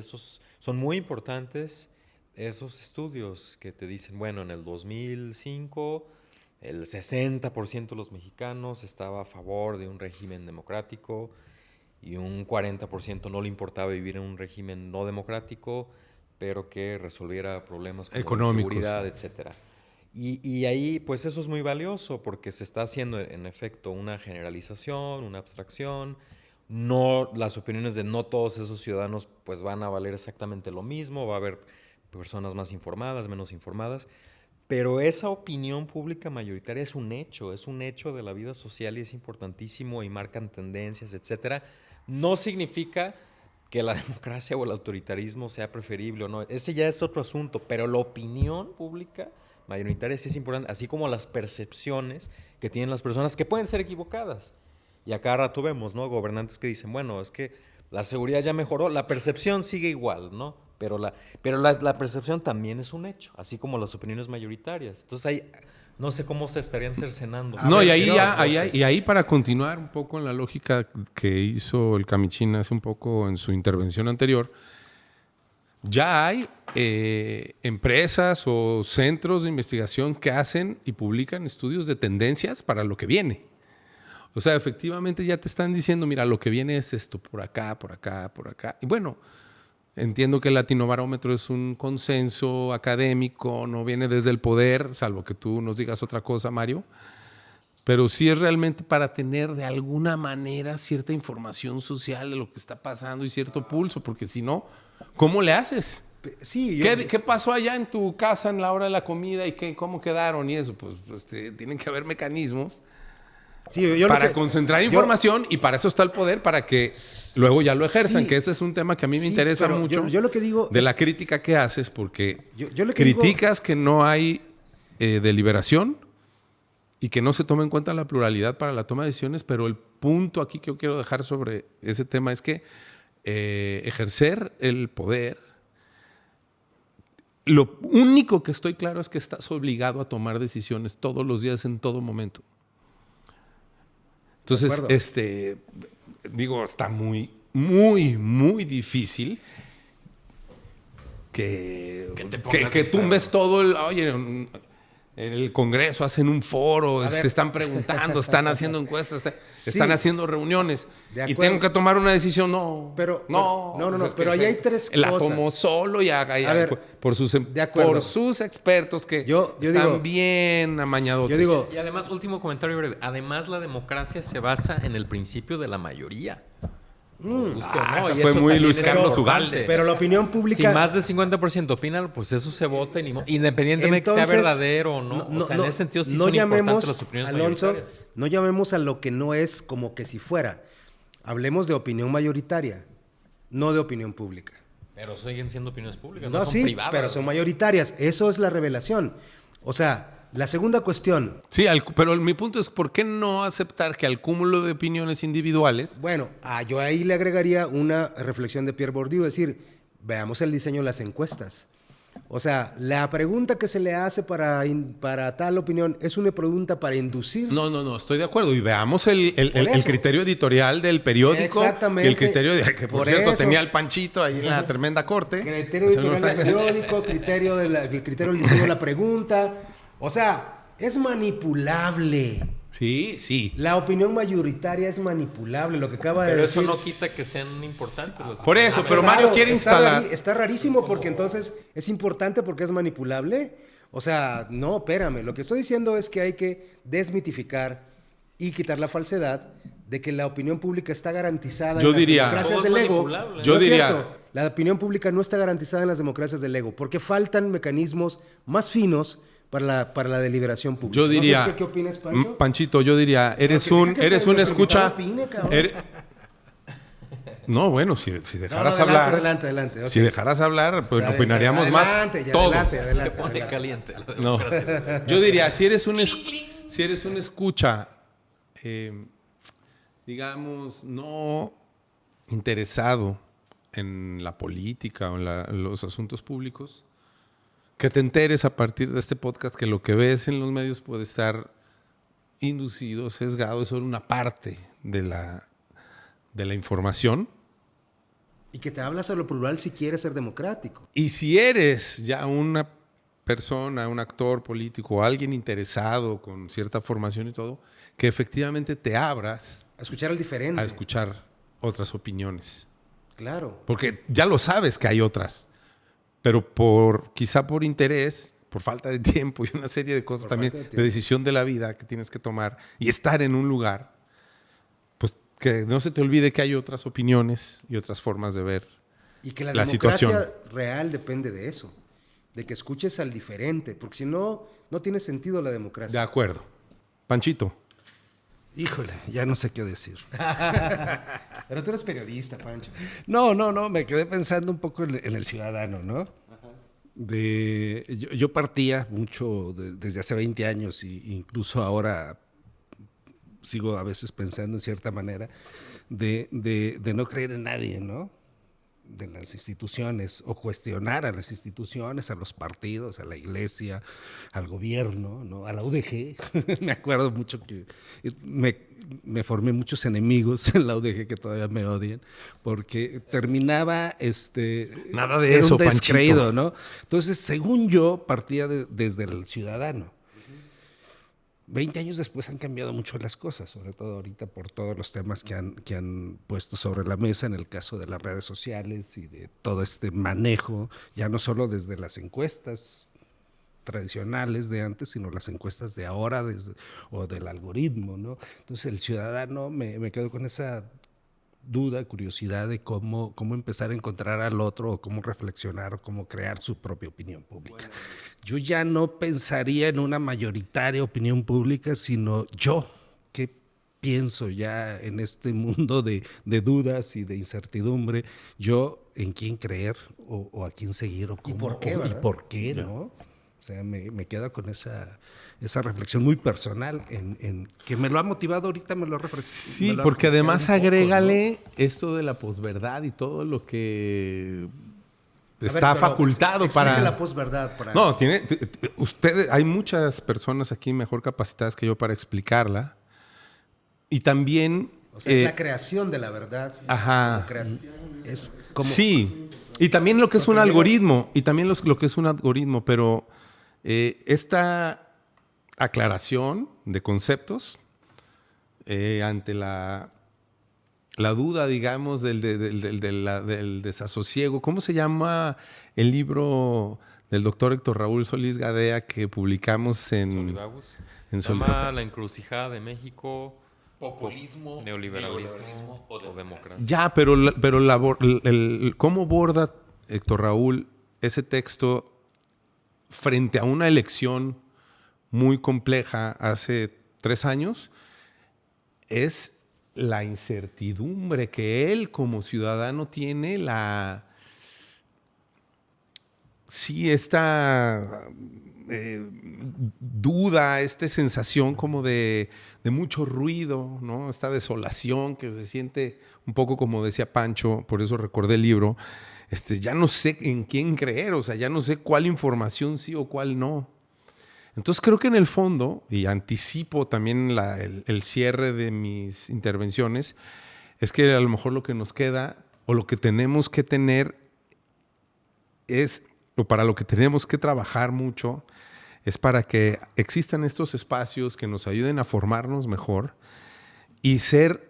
son muy importantes esos estudios que te dicen, bueno, en el 2005 el 60% de los mexicanos estaba a favor de un régimen democrático y un 40% no le importaba vivir en un régimen no democrático, pero que resolviera problemas como económicos, inseguridad, etcétera. Y ahí, pues eso es muy valioso porque se está haciendo, en efecto, una generalización, una abstracción. No, las opiniones de no todos esos ciudadanos pues van a valer exactamente lo mismo. Va a haber personas más informadas, menos informadas. Pero esa opinión pública mayoritaria es un hecho de la vida social y es importantísimo y marcan tendencias, etcétera. No significa que la democracia o el autoritarismo sea preferible o no. Ese ya es otro asunto, pero la opinión pública mayoritaria sí es importante, así como las percepciones que tienen las personas que pueden ser equivocadas. Y a cada rato vemos, ¿no? Gobernantes que dicen, bueno, es que la seguridad ya mejoró, la percepción sigue igual, ¿no? Pero la percepción también es un hecho, así como las opiniones mayoritarias. Entonces ahí no sé cómo se estarían cercenando. No, y ahí para continuar un poco en la lógica que hizo el Camichín hace un poco en su intervención anterior, ya hay empresas o centros de investigación que hacen y publican estudios de tendencias para lo que viene. O sea, efectivamente ya te están diciendo, mira, lo que viene es esto, por acá, por acá, por acá. Y bueno, entiendo que el Latinobarómetro es un consenso académico, no viene desde el poder, salvo que tú nos digas otra cosa, Mario. Pero sí es realmente para tener de alguna manera cierta información social de lo que está pasando y cierto pulso, porque si no, ¿cómo le haces? Sí, ¿Qué pasó allá en tu casa en la hora de la comida y cómo quedaron y eso? Pues tienen que haber mecanismos para concentrar información y para eso está el poder, para que luego ya lo ejerzan, que ese es un tema que a mí me interesa mucho. Yo lo que digo de es la crítica que haces, porque yo lo que criticas que no hay deliberación y que no se toma en cuenta la pluralidad para la toma de decisiones, pero el punto aquí que yo quiero dejar sobre ese tema es que ejercer el poder, lo único que estoy claro es que estás obligado a tomar decisiones todos los días, en todo momento. Entonces, está muy, muy, muy difícil que tumbes todo oye, en el Congreso hacen un foro, están preguntando, están haciendo encuestas, están haciendo reuniones y tengo que tomar una decisión. No, pero ahí hay tres cosas. La tomo solo y por sus expertos que están bien amañadotes. Y además, último comentario breve, además la democracia se basa en el principio de la mayoría. Eso fue muy Luis Carlos Ugalde. Pero la opinión pública... Si más del 50% opinan, pues eso se vota, independientemente de que sea verdadero o no. O sea, en ese sentido sí son importantes las opiniones mayoritarias. No llamemos a lo que no es como que si fuera. Hablemos de opinión mayoritaria, no de opinión pública. Pero siguen siendo opiniones públicas, no son privadas. Pero son mayoritarias. Eso es la revelación. O sea... La segunda cuestión. Sí, pero mi punto es, ¿por qué no aceptar que al cúmulo de opiniones individuales... Bueno, yo ahí le agregaría una reflexión de Pierre Bourdieu, es decir, veamos el diseño de las encuestas. O sea, la pregunta que se le hace para tal opinión es una pregunta para inducir... No, estoy de acuerdo. Y veamos el criterio editorial del periódico. Exactamente. Y el criterio, que por cierto tenía el Panchito ahí en la tremenda corte. Criterio editorial del periódico, el criterio del diseño de la pregunta... O sea, es manipulable. Sí. La opinión mayoritaria es manipulable, lo que acaba de decir. Pero eso no quita que sean importantes. Por eso, pero Mario quiere instalar... Está rarísimo porque entonces es importante porque es manipulable. O sea, no, espérame. Lo que estoy diciendo es que hay que desmitificar y quitar la falsedad de que la opinión pública está garantizada en las democracias del ego. La opinión pública no está garantizada en las democracias del ego porque faltan mecanismos más finos para la deliberación pública. Yo diría, no sé, ¿qué opinas, Pancho? Panchito, yo diría, eres un escucha... No, bueno, si dejaras hablar... Adelante. Okay. Si dejaras hablar, pues opinaríamos más todos. Se pone caliente la democracia. No, yo diría, si eres un escucha, digamos, no interesado en la política o en los asuntos públicos, que te enteres a partir de este podcast que lo que ves en los medios puede estar inducido, sesgado, es solo una parte de la información. Y que te hablas a lo plural si quieres ser democrático. Y si eres ya una persona, un actor político, alguien interesado con cierta formación y todo, que efectivamente te abras A escuchar al diferente. a escuchar otras opiniones. Claro. Porque ya lo sabes que hay otras, pero quizá por interés, por falta de tiempo y una serie de cosas Por también falta de de tiempo. decisión de la vida que tienes que tomar y estar en un lugar, pues que no se te olvide que hay otras opiniones y otras formas de ver Y que la la democracia situación. real depende de eso. De que escuches al diferente. Porque si no, no tiene sentido la De democracia. acuerdo. Panchito. Híjole, ya no sé qué decir. Pero tú eres periodista, Pancho. No, me quedé pensando un poco en el ciudadano, ¿no? Yo partía mucho desde hace 20 años e incluso ahora sigo a veces pensando en cierta manera de no creer en nadie, ¿no? De las instituciones o cuestionar a las instituciones, a los partidos, a la iglesia, al gobierno, ¿no? A la UDG. Me acuerdo mucho que me formé muchos enemigos en la UDG que todavía me odian porque terminaba Nada de era eso, un descreído, Panchito. ¿no? Entonces, según yo, partía desde el ciudadano. 20 años después han cambiado mucho las cosas, sobre todo ahorita por todos los temas que han puesto sobre la mesa en el caso de las redes sociales y de todo este manejo, ya no solo desde las encuestas tradicionales de antes, sino las encuestas de ahora o del algoritmo, ¿no? Entonces el ciudadano me quedo con esa duda, curiosidad de cómo empezar a encontrar al otro o cómo reflexionar o cómo crear su propia opinión pública. Yo ya no pensaría en una mayoritaria opinión pública, sino yo, ¿qué pienso ya en este mundo de dudas y de incertidumbre? Yo, ¿en quién creer o a quién seguir o cómo? por qué, ¿Y verdad? por qué, no? O sea, me quedo con esa reflexión muy personal en que me lo ha motivado ahorita, me lo ha refrescado. Sí, porque además agrégale esto de la posverdad y todo lo que está facultado explica para... la posverdad. No, hay muchas personas aquí mejor capacitadas que yo para explicarla. Y también... O sea, es la creación de la verdad. Ajá. Es como... Sí, y también lo que es un algoritmo, lo que es un algoritmo, pero esta aclaración de conceptos ante la duda, digamos, del desasosiego. ¿Cómo se llama el libro del doctor Héctor Raúl Solís Gadea que publicamos en Solidavus. en Se Sol- llama La encrucijada de México, Populismo, neoliberalismo o democracia. Ya, pero ¿cómo borda Héctor Raúl ese texto frente a una elección muy compleja hace 3 años? Es la incertidumbre que él como ciudadano tiene, esta duda, esta sensación como de mucho ruido, ¿no? Esta desolación que se siente un poco como decía Pancho, por eso recordé el libro, ya no sé en quién creer, o sea, ya no sé cuál información sí o cuál no. Entonces creo que en el fondo, y anticipo también el cierre de mis intervenciones, es que a lo mejor lo que nos queda o lo que tenemos que tener o para lo que tenemos que trabajar mucho, es para que existan estos espacios que nos ayuden a formarnos mejor y ser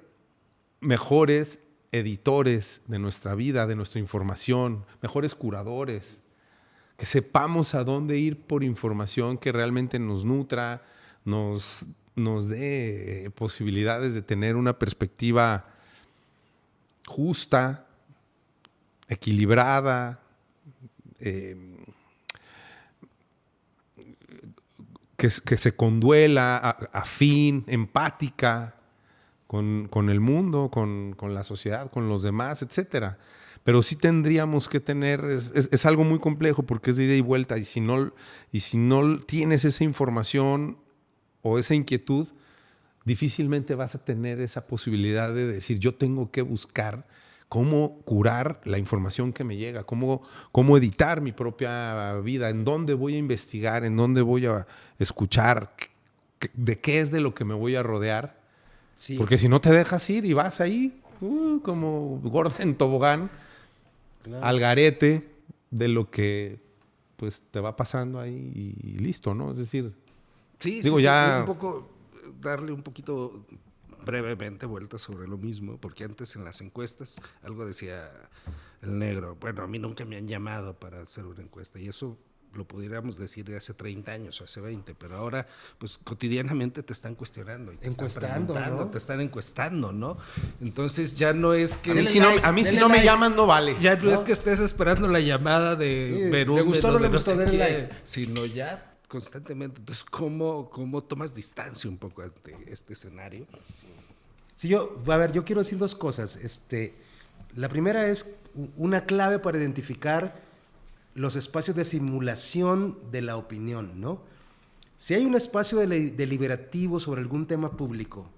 mejores editores de nuestra vida, de nuestra información, mejores curadores, que sepamos a dónde ir por información que realmente nos nutra, nos dé posibilidades de tener una perspectiva justa, equilibrada, que se conduela, afín, empática con el mundo, con la sociedad, con los demás, etcétera. Pero sí tendríamos que tener, es algo muy complejo porque es de ida y vuelta, y si no tienes esa información o esa inquietud, difícilmente vas a tener esa posibilidad de decir, yo tengo que buscar cómo curar la información que me llega, cómo editar mi propia vida, en dónde voy a investigar, en dónde voy a escuchar, de qué es de lo que me voy a rodear. Sí. Porque si no te dejas ir y vas ahí como gorda en tobogán, Claro. al garete de lo que pues te va pasando ahí y listo, ¿no? Es decir, Sí, digo, sí, ya- un poco, darle un poquito brevemente vuelta sobre lo mismo, porque antes en las encuestas algo decía el negro, bueno, a mí nunca me han llamado para hacer una encuesta, y eso lo pudiéramos decir de hace 30 años o hace 20, pero ahora pues cotidianamente te están cuestionando y te Encuestando, están preguntando, ¿no? te están encuestando, ¿no? Entonces ya no es que... a mí si no me llaman no vale. Ya no es que estés esperando la llamada de Sí, Verún, ¿le gustó o no le gustó? sé Denle quién, like. sino ya constantemente. Entonces, ¿cómo tomas distancia un poco ante este escenario? Sí, yo quiero decir dos cosas. La primera es una clave para identificar los espacios de simulación de la opinión, ¿no? Si hay un espacio deliberativo sobre algún tema público,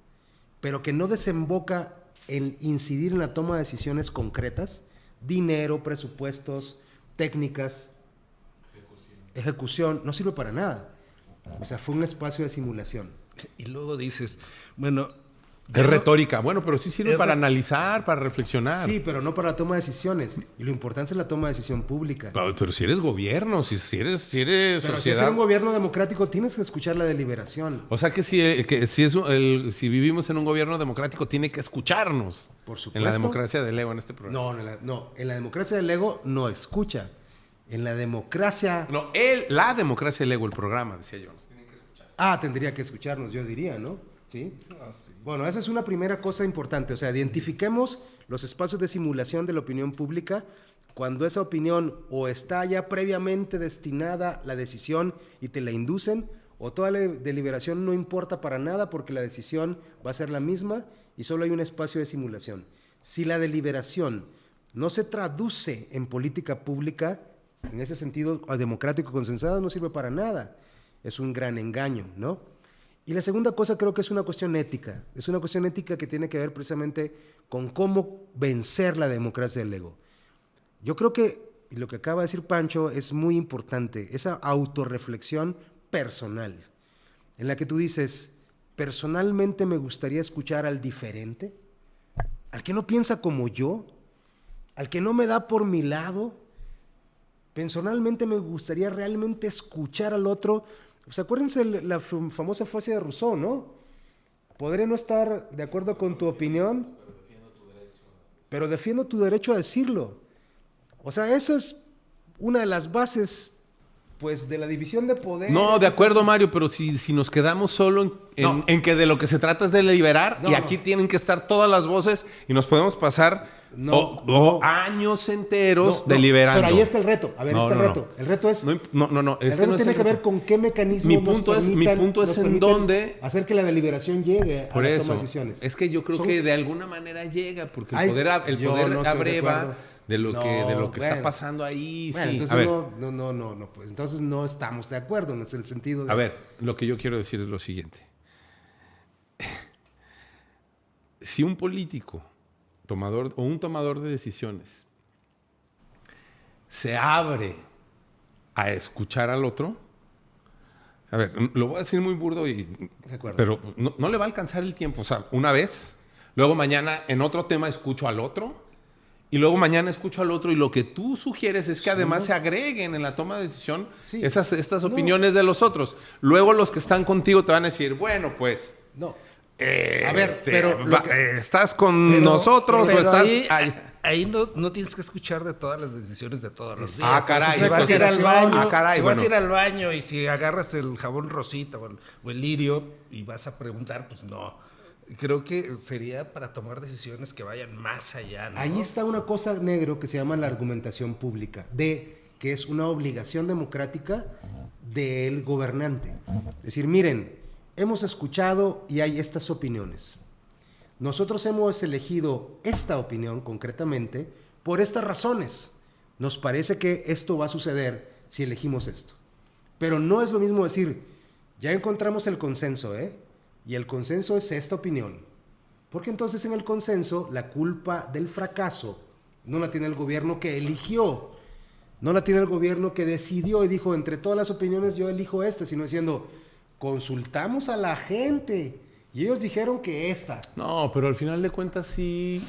pero que no desemboca en incidir en la toma de decisiones concretas, dinero, presupuestos, técnicas, ejecución, no sirve para nada. O sea, fue un espacio de simulación. Y luego dices, bueno... Es retórica. Bueno, pero sí sirve Es para analizar, para reflexionar. Sí, pero no para la toma de decisiones. Y lo importante es la toma de decisión pública. Pero si eres gobierno, si eres Pero si sociedad. es un gobierno democrático, tienes que escuchar la deliberación. O sea que si vivimos en un gobierno democrático, tiene que escucharnos. Por supuesto. En la democracia del ego en este programa. No, en la democracia del ego no escucha. En la democracia... No, la democracia del ego, el programa, decía yo. Nos tienen que escuchar. tendría que escucharnos, yo diría, ¿no? ¿Sí? Bueno, esa es una primera cosa importante. O sea, identifiquemos los espacios de simulación de la opinión pública cuando esa opinión o está ya previamente destinada la decisión y te la inducen, o toda la deliberación no importa para nada porque la decisión va a ser la misma y solo hay un espacio de simulación. Si la deliberación no se traduce en política pública, en ese sentido democrático consensado, no sirve para nada. Es un gran engaño, ¿no? Y la segunda cosa creo que es una cuestión ética. Es una cuestión ética que tiene que ver precisamente con cómo vencer la democracia del ego. Yo creo que, y lo que acaba de decir Pancho es muy importante, esa autorreflexión personal, en la que tú dices, personalmente me gustaría escuchar al diferente, al que no piensa como yo, al que no me da por mi lado. Personalmente me gustaría realmente escuchar al otro. Pues acuérdense la famosa frase de Rousseau, ¿no? Podré no estar de acuerdo con tu opinión, pero defiendo tu derecho a decirlo. O sea, esa es una de las bases, pues, de la división de poder. No, de acuerdo, Mario, pero si nos quedamos solo en que de lo que se trata es de deliberar, y aquí tienen que estar todas las voces y nos podemos pasar años enteros deliberando. Pero ahí está el reto. A ver, está el reto. El reto es... No. El reto tiene que ver con qué mecanismos Mi punto es en dónde... hacer que la deliberación llegue Por a la eso, toma de decisiones. es que yo creo que de alguna manera llega, porque el poder yo no estoy de abreva acuerdo. de lo que está Bueno. pasando ahí. Bueno, sí. entonces A ver, no, pues entonces no estamos de acuerdo, no es el sentido de... a ver, lo que yo quiero decir es lo siguiente. Si un político un tomador de decisiones se abre a escuchar al otro, a ver, lo voy a decir muy burdo, De acuerdo. pero no le va a alcanzar el tiempo. O sea, una vez, luego mañana en otro tema escucho al otro, y luego mañana escucho al otro, y lo que tú sugieres es que además se agreguen en la toma de decisión estas opiniones de los otros. Luego los que están contigo te van a decir, bueno, pues... No. A ver, pero... ¿estás con nosotros o estás...? Ahí no tienes que escuchar de todas las decisiones de todos los días. Ah, caray. Si vas a ir al baño, caray, si vas a bueno. ir al baño y si agarras el jabón Rosita o el lirio y vas a preguntar, pues no. Creo que sería para tomar decisiones que vayan más allá, ¿no? Ahí está una cosa, negro, que se llama la argumentación pública, que es una obligación democrática del gobernante. Es decir, miren, hemos escuchado y hay estas opiniones. Nosotros hemos elegido esta opinión concretamente por estas razones. Nos parece que esto va a suceder si elegimos esto. Pero no es lo mismo decir, ya encontramos el consenso, ¿eh? Y el consenso es esta opinión. Porque entonces en el consenso la culpa del fracaso no la tiene el gobierno que eligió, no la tiene el gobierno que decidió y dijo, entre todas las opiniones yo elijo esta, sino diciendo, consultamos a la gente y ellos dijeron que esta. No, pero al final de cuentas sí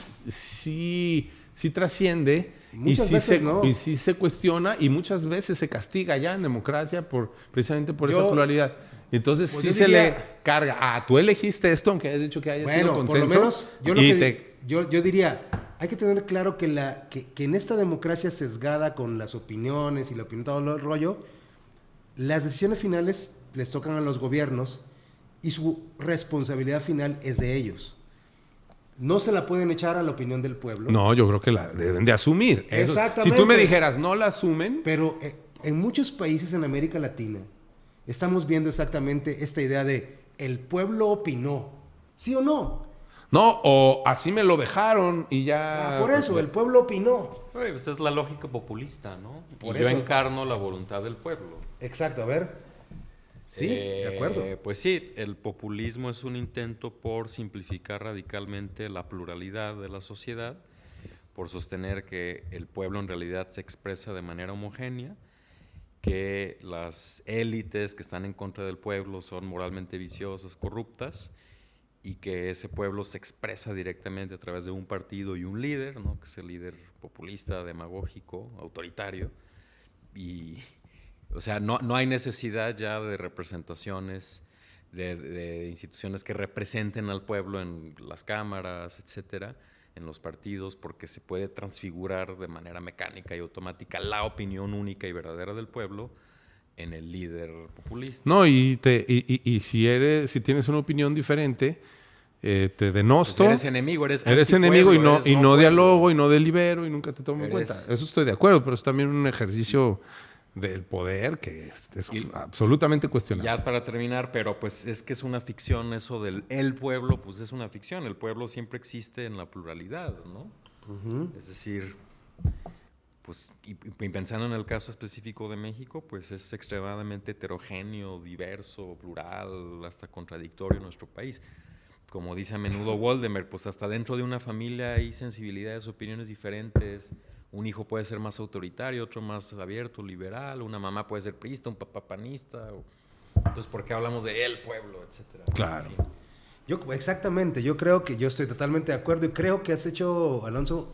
trasciende. Muchas veces no. Y sí se cuestiona y muchas veces se castiga ya en democracia precisamente por esa Yo- pluralidad. Entonces Pues sí yo se diría- le carga, tú elegiste esto, aunque hayas dicho que haya sido Bueno, consenso. por lo menos y yo diría, hay que tener claro que en esta democracia sesgada con las opiniones y la opinión todo el rollo, las decisiones finales les tocan a los gobiernos y su responsabilidad final es de ellos. No se la pueden echar a la opinión del pueblo. No, yo creo que la deben de asumir. Eso- Exactamente. Si tú me dijeras, no la asumen, Pero en muchos países en América Latina estamos viendo exactamente esta idea de el pueblo opinó. ¿Sí o no? no, o así me lo dejaron y ya... Por eso, el pueblo opinó. Oye, pues es la lógica populista, ¿no? Por Y yo eso. encarno la voluntad del pueblo. Exacto, a ver. Sí, de acuerdo. Pues sí, el populismo es un intento por simplificar radicalmente la pluralidad de la sociedad, por sostener que el pueblo en realidad se expresa de manera homogénea, que las élites que están en contra del pueblo son moralmente viciosas, corruptas, y que ese pueblo se expresa directamente a través de un partido y un líder, ¿no? Que es el líder populista, demagógico, autoritario, y o sea, no hay necesidad ya de representaciones de instituciones que representen al pueblo en las cámaras, etcétera, en los partidos, porque se puede transfigurar de manera mecánica y automática la opinión única y verdadera del pueblo en el líder populista. No, y si tienes una opinión diferente, te denosto. Pues eres enemigo, eres enemigo y no, antipueblo, eres no pueblo. dialogo y no delibero y nunca te tomo en Eres- cuenta. Eso estoy de acuerdo, pero es también un ejercicio del poder que es absolutamente Y cuestionable. ya para terminar, pero pues es que es una ficción eso del el pueblo, pues es una ficción. El pueblo siempre existe en la pluralidad, ¿no? Es decir, pues y pensando en el caso específico de México, pues es extremadamente heterogéneo, diverso, plural, hasta contradictorio nuestro país. Como dice a menudo Voldemort, pues hasta dentro de una familia hay sensibilidades, opiniones diferentes. Un hijo puede ser más autoritario, otro más abierto, liberal. Una mamá puede ser priista, un papá panista. Entonces, ¿por qué hablamos de el pueblo, etcétera? Claro. En fin. Exactamente, yo creo que yo estoy totalmente de acuerdo y creo que has hecho, Alonso,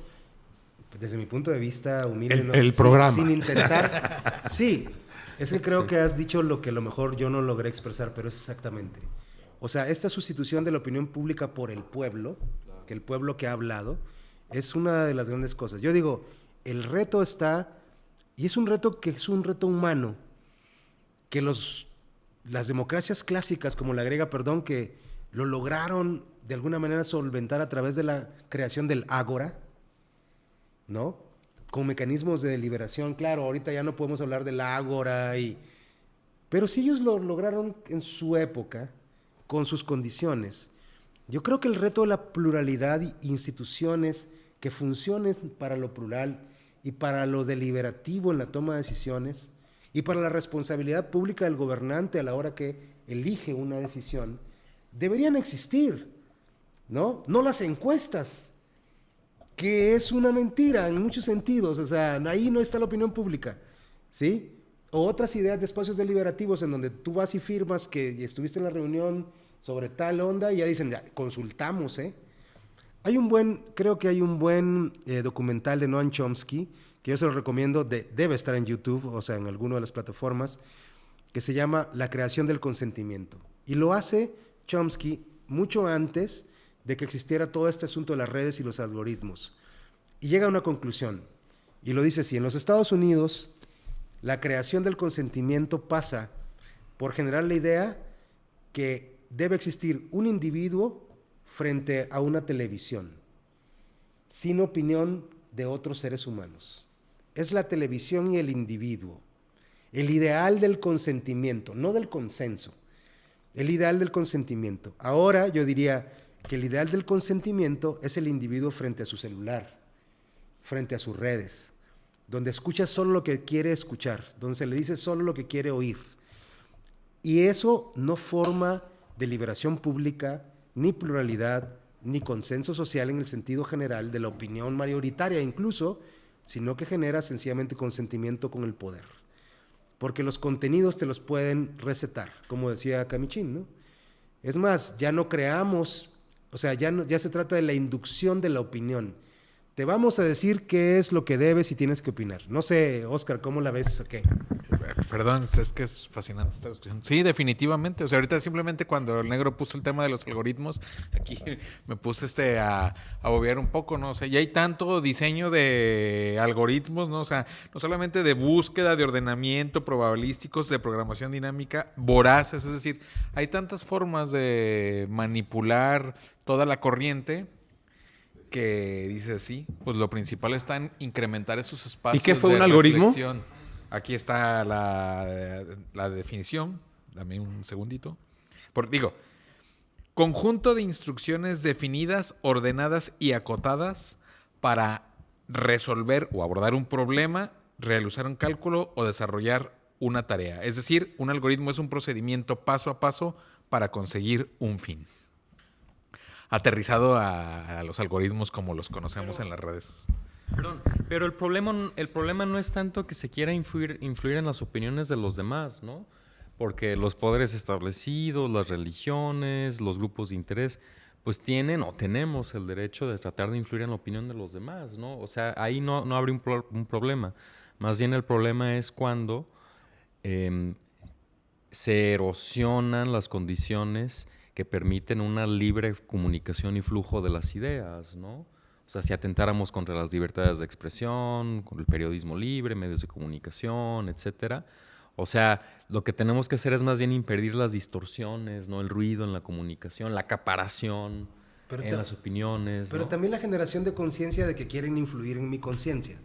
desde mi punto de vista humilde, El programa. sin intentar. Sí, es que creo que has dicho lo que a lo mejor yo no logré expresar, pero es exactamente. O sea, esta sustitución de la opinión pública por el pueblo, que el pueblo que ha hablado, es una de las grandes cosas. Yo digo, el reto está, y es un reto que es un reto humano, que las democracias clásicas, como la griega, perdón, que lo lograron de alguna manera solventar a través de la creación del ágora, ¿no? Con mecanismos de deliberación. Claro, ahorita ya no podemos hablar del ágora, pero si ellos lo lograron en su época, con sus condiciones. Yo creo que el reto de la pluralidad y instituciones que funcionen para lo plural y para lo deliberativo en la toma de decisiones y para la responsabilidad pública del gobernante a la hora que elige una decisión, deberían existir, ¿no? No las encuestas, que es una mentira en muchos sentidos, o sea, ahí no está la opinión pública, ¿sí? O otras ideas de espacios deliberativos en donde tú vas y firmas que estuviste en la reunión sobre tal onda y ya dicen, ya, consultamos, ¿eh? Creo que hay un buen documental de Noam Chomsky, que yo se lo recomiendo, debe estar en YouTube, o sea, en alguna de las plataformas, que se llama La creación del consentimiento. Y lo hace Chomsky mucho antes de que existiera todo este asunto de las redes y los algoritmos. Y llega a una conclusión, y lo dice así: en los Estados Unidos, la creación del consentimiento pasa por generar la idea que debe existir un individuo frente a una televisión, sin opinión de otros seres humanos. Es la televisión y el individuo. El ideal del consentimiento, no del consenso. El ideal del consentimiento. Ahora yo diría que el ideal del consentimiento es el individuo frente a su celular, frente a sus redes, donde escucha solo lo que quiere escuchar, donde se le dice solo lo que quiere oír. Y eso no forma deliberación pública, ni pluralidad, ni consenso social en el sentido general de la opinión mayoritaria incluso, sino que genera sencillamente consentimiento con el poder. Porque los contenidos te los pueden recetar, como decía Camichín, ¿no? Es más, ya no creamos, o sea, ya se trata de la inducción de la opinión. Te vamos a decir qué es lo que debes y tienes que opinar. No sé, Oscar, ¿cómo la ves? ¿Qué? Perdón, es que es fascinante esta discusión. Sí, definitivamente. O sea, ahorita simplemente cuando el negro puso el tema de los algoritmos, aquí me puse a bobear un poco, ¿no? O sea, ya hay tanto diseño de algoritmos, ¿no? O sea, no solamente de búsqueda, de ordenamiento, probabilísticos, de programación dinámica, voraces. Es decir, hay tantas formas de manipular toda la corriente que dice sí, pues lo principal está en incrementar esos espacios. ¿Y qué fue de un algoritmo? reflexión. Aquí está la definición. Dame un segundito. Digo, conjunto de instrucciones definidas, ordenadas y acotadas para resolver o abordar un problema, realizar un cálculo o desarrollar una tarea. Es decir, un algoritmo es un procedimiento paso a paso para conseguir un fin. Aterrizado a los algoritmos como los conocemos en las redes. Perdón, pero el problema no es tanto que se quiera influir en las opiniones de los demás, ¿no? Porque los poderes establecidos, las religiones, los grupos de interés, pues tienen o tenemos el derecho de tratar de influir en la opinión de los demás, ¿no? O sea, ahí no habría un problema. Más bien el problema es cuando se erosionan las condiciones que permiten una libre comunicación y flujo de las ideas, ¿no? O sea, si atentáramos contra las libertades de expresión, con el periodismo libre, medios de comunicación, etcétera. O sea, lo que tenemos que hacer es más bien impedir las distorsiones, ¿no? El ruido en la comunicación, la acaparación en las opiniones. Pero ¿no? también la generación de conciencia de que quieren influir en mi conciencia.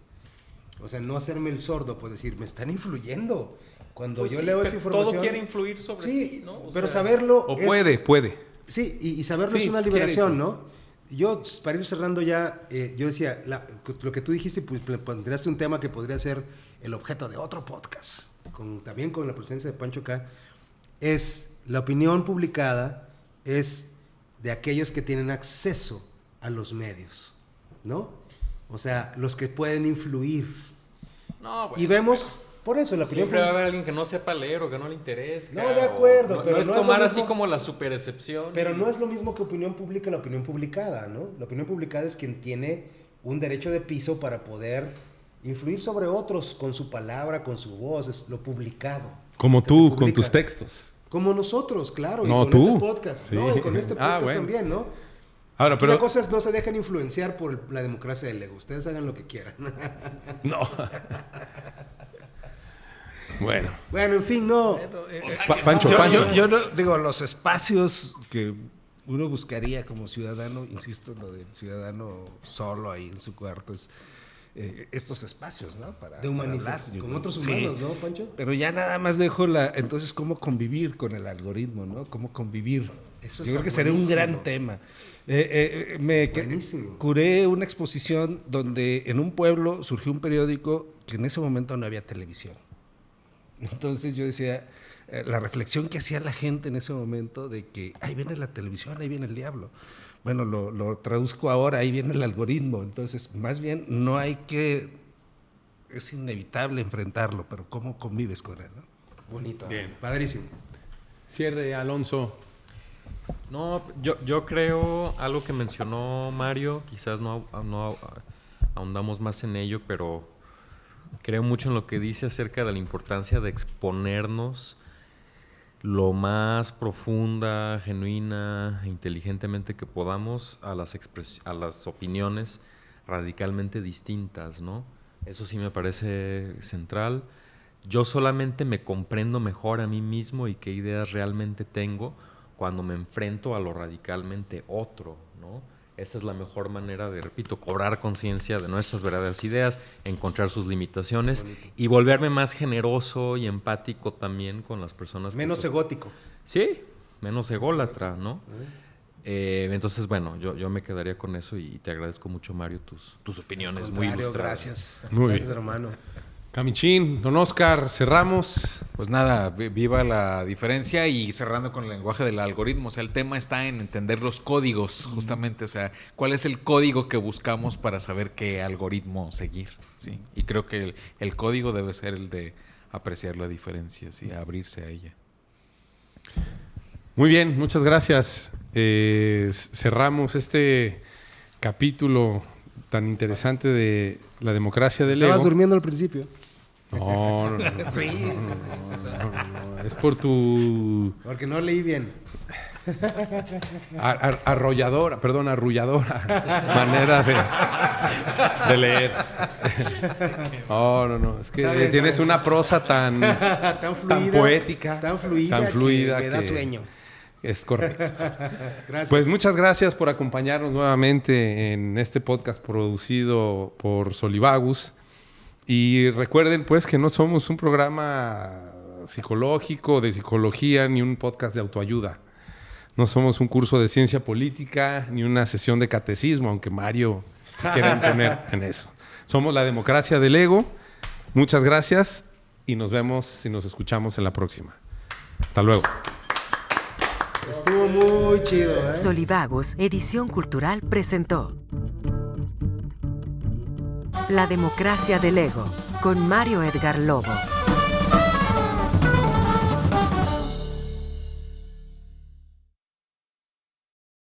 O sea, no hacerme el sordo, pues decir, me están influyendo. Cuando Pues yo sí, leo esa pero información... todo quiere influir sobre ti, ¿no? O pero sea, saberlo O es... puede. Sí, y saberlo Sí, es una liberación, quiere. ¿no? Yo, para ir cerrando ya, yo decía, lo que tú dijiste, pues pondrías un tema que podría ser el objeto de otro podcast, también con la presencia de Pancho acá, es la opinión publicada es de aquellos que tienen acceso a los medios, ¿no? O sea, los que pueden influir. No, bueno, Y vemos, por eso, la opinión siempre va a pública... haber alguien que no sepa leer o que no le interese. No, de acuerdo, pero no es no es lo tomar mismo. así como la superexcepción. Pero no es lo mismo que opinión pública y la opinión publicada, ¿no? La opinión publicada es quien tiene un derecho de piso para poder influir sobre otros con su palabra, con su voz, es lo publicado. Como que tú, se con publica. tus textos. Como nosotros, claro, y No, con tú. este podcast. Sí. No, y con este podcast Bueno. también, ¿no? Ahora, Aquí la cosa es no se dejen influenciar por la democracia del ego. Ustedes hagan lo que quieran. No. Bueno. Bueno, en fin, no. Pancho. Yo no, digo, los espacios que uno buscaría como ciudadano, insisto, lo del ciudadano solo ahí en su cuarto, es estos espacios, ¿no? De humanizar, hablar, con otros sí. humanos, ¿no, Pancho? Pero ya nada más dejo entonces, cómo convivir con el algoritmo, ¿no? Cómo convivir. Eso Yo está creo que sería un buenísimo. gran tema. Buenísimo. Curé una exposición donde en un pueblo surgió un periódico que en ese momento no había televisión. Entonces yo decía, la reflexión que hacía la gente en ese momento de que ahí viene la televisión, ahí viene el diablo. Bueno, lo traduzco ahora, ahí viene el algoritmo. Entonces, más bien, no hay que... Es inevitable enfrentarlo, pero ¿cómo convives con él, no? Bonito. Bien. Padrísimo. Cierre, Alonso. No, yo creo algo que mencionó Mario, quizás no ahondamos más en ello, pero creo mucho en lo que dice acerca de la importancia de exponernos lo más profunda, genuina e inteligentemente que podamos a las opiniones radicalmente distintas, ¿no? Eso sí me parece central. Yo solamente me comprendo mejor a mí mismo y qué ideas realmente tengo cuando me enfrento a lo radicalmente otro, ¿no? Esa es la mejor manera de, repito, cobrar conciencia de nuestras verdaderas ideas, encontrar sus limitaciones y volverme más generoso y empático también con las personas Menos egótico. Sí, menos ególatra, ¿no? Entonces, bueno, yo me quedaría con eso y te agradezco mucho, Mario, tus opiniones muy Contrario, ilustradas. Gracias. Muy Gracias, bien. hermano. Camichín, don Oscar, cerramos. Pues nada, viva la diferencia y cerrando con el lenguaje del algoritmo. O sea, el tema está en entender los códigos, justamente. O sea, cuál es el código que buscamos para saber qué algoritmo seguir. ¿Sí? Y creo que el código debe ser el de apreciar la diferencia, ¿sí? Abrirse a ella. Muy bien, muchas gracias. Cerramos este capítulo tan interesante de la democracia del ego. Estabas durmiendo al principio. No. Sí. Es por tu Porque no leí bien. arrolladora manera de leer. No. Es que Está bien, tienes está bien. una prosa tan poética, tan fluida, que me da sueño. Es correcto. Gracias. Pues muchas gracias por acompañarnos nuevamente en este podcast producido por Solivagus. Y recuerden pues que no somos un programa psicológico, de psicología, ni un podcast de autoayuda. No somos un curso de ciencia política, ni una sesión de catecismo, aunque Mario se quiera imponer en eso. Somos la democracia del ego. Muchas gracias y nos vemos y nos escuchamos en la próxima. Hasta luego. Estuvo muy chido, ¿eh? Solivagus, Edición Cultural, presentó La democracia del ego, con Mario Edgar Lobo.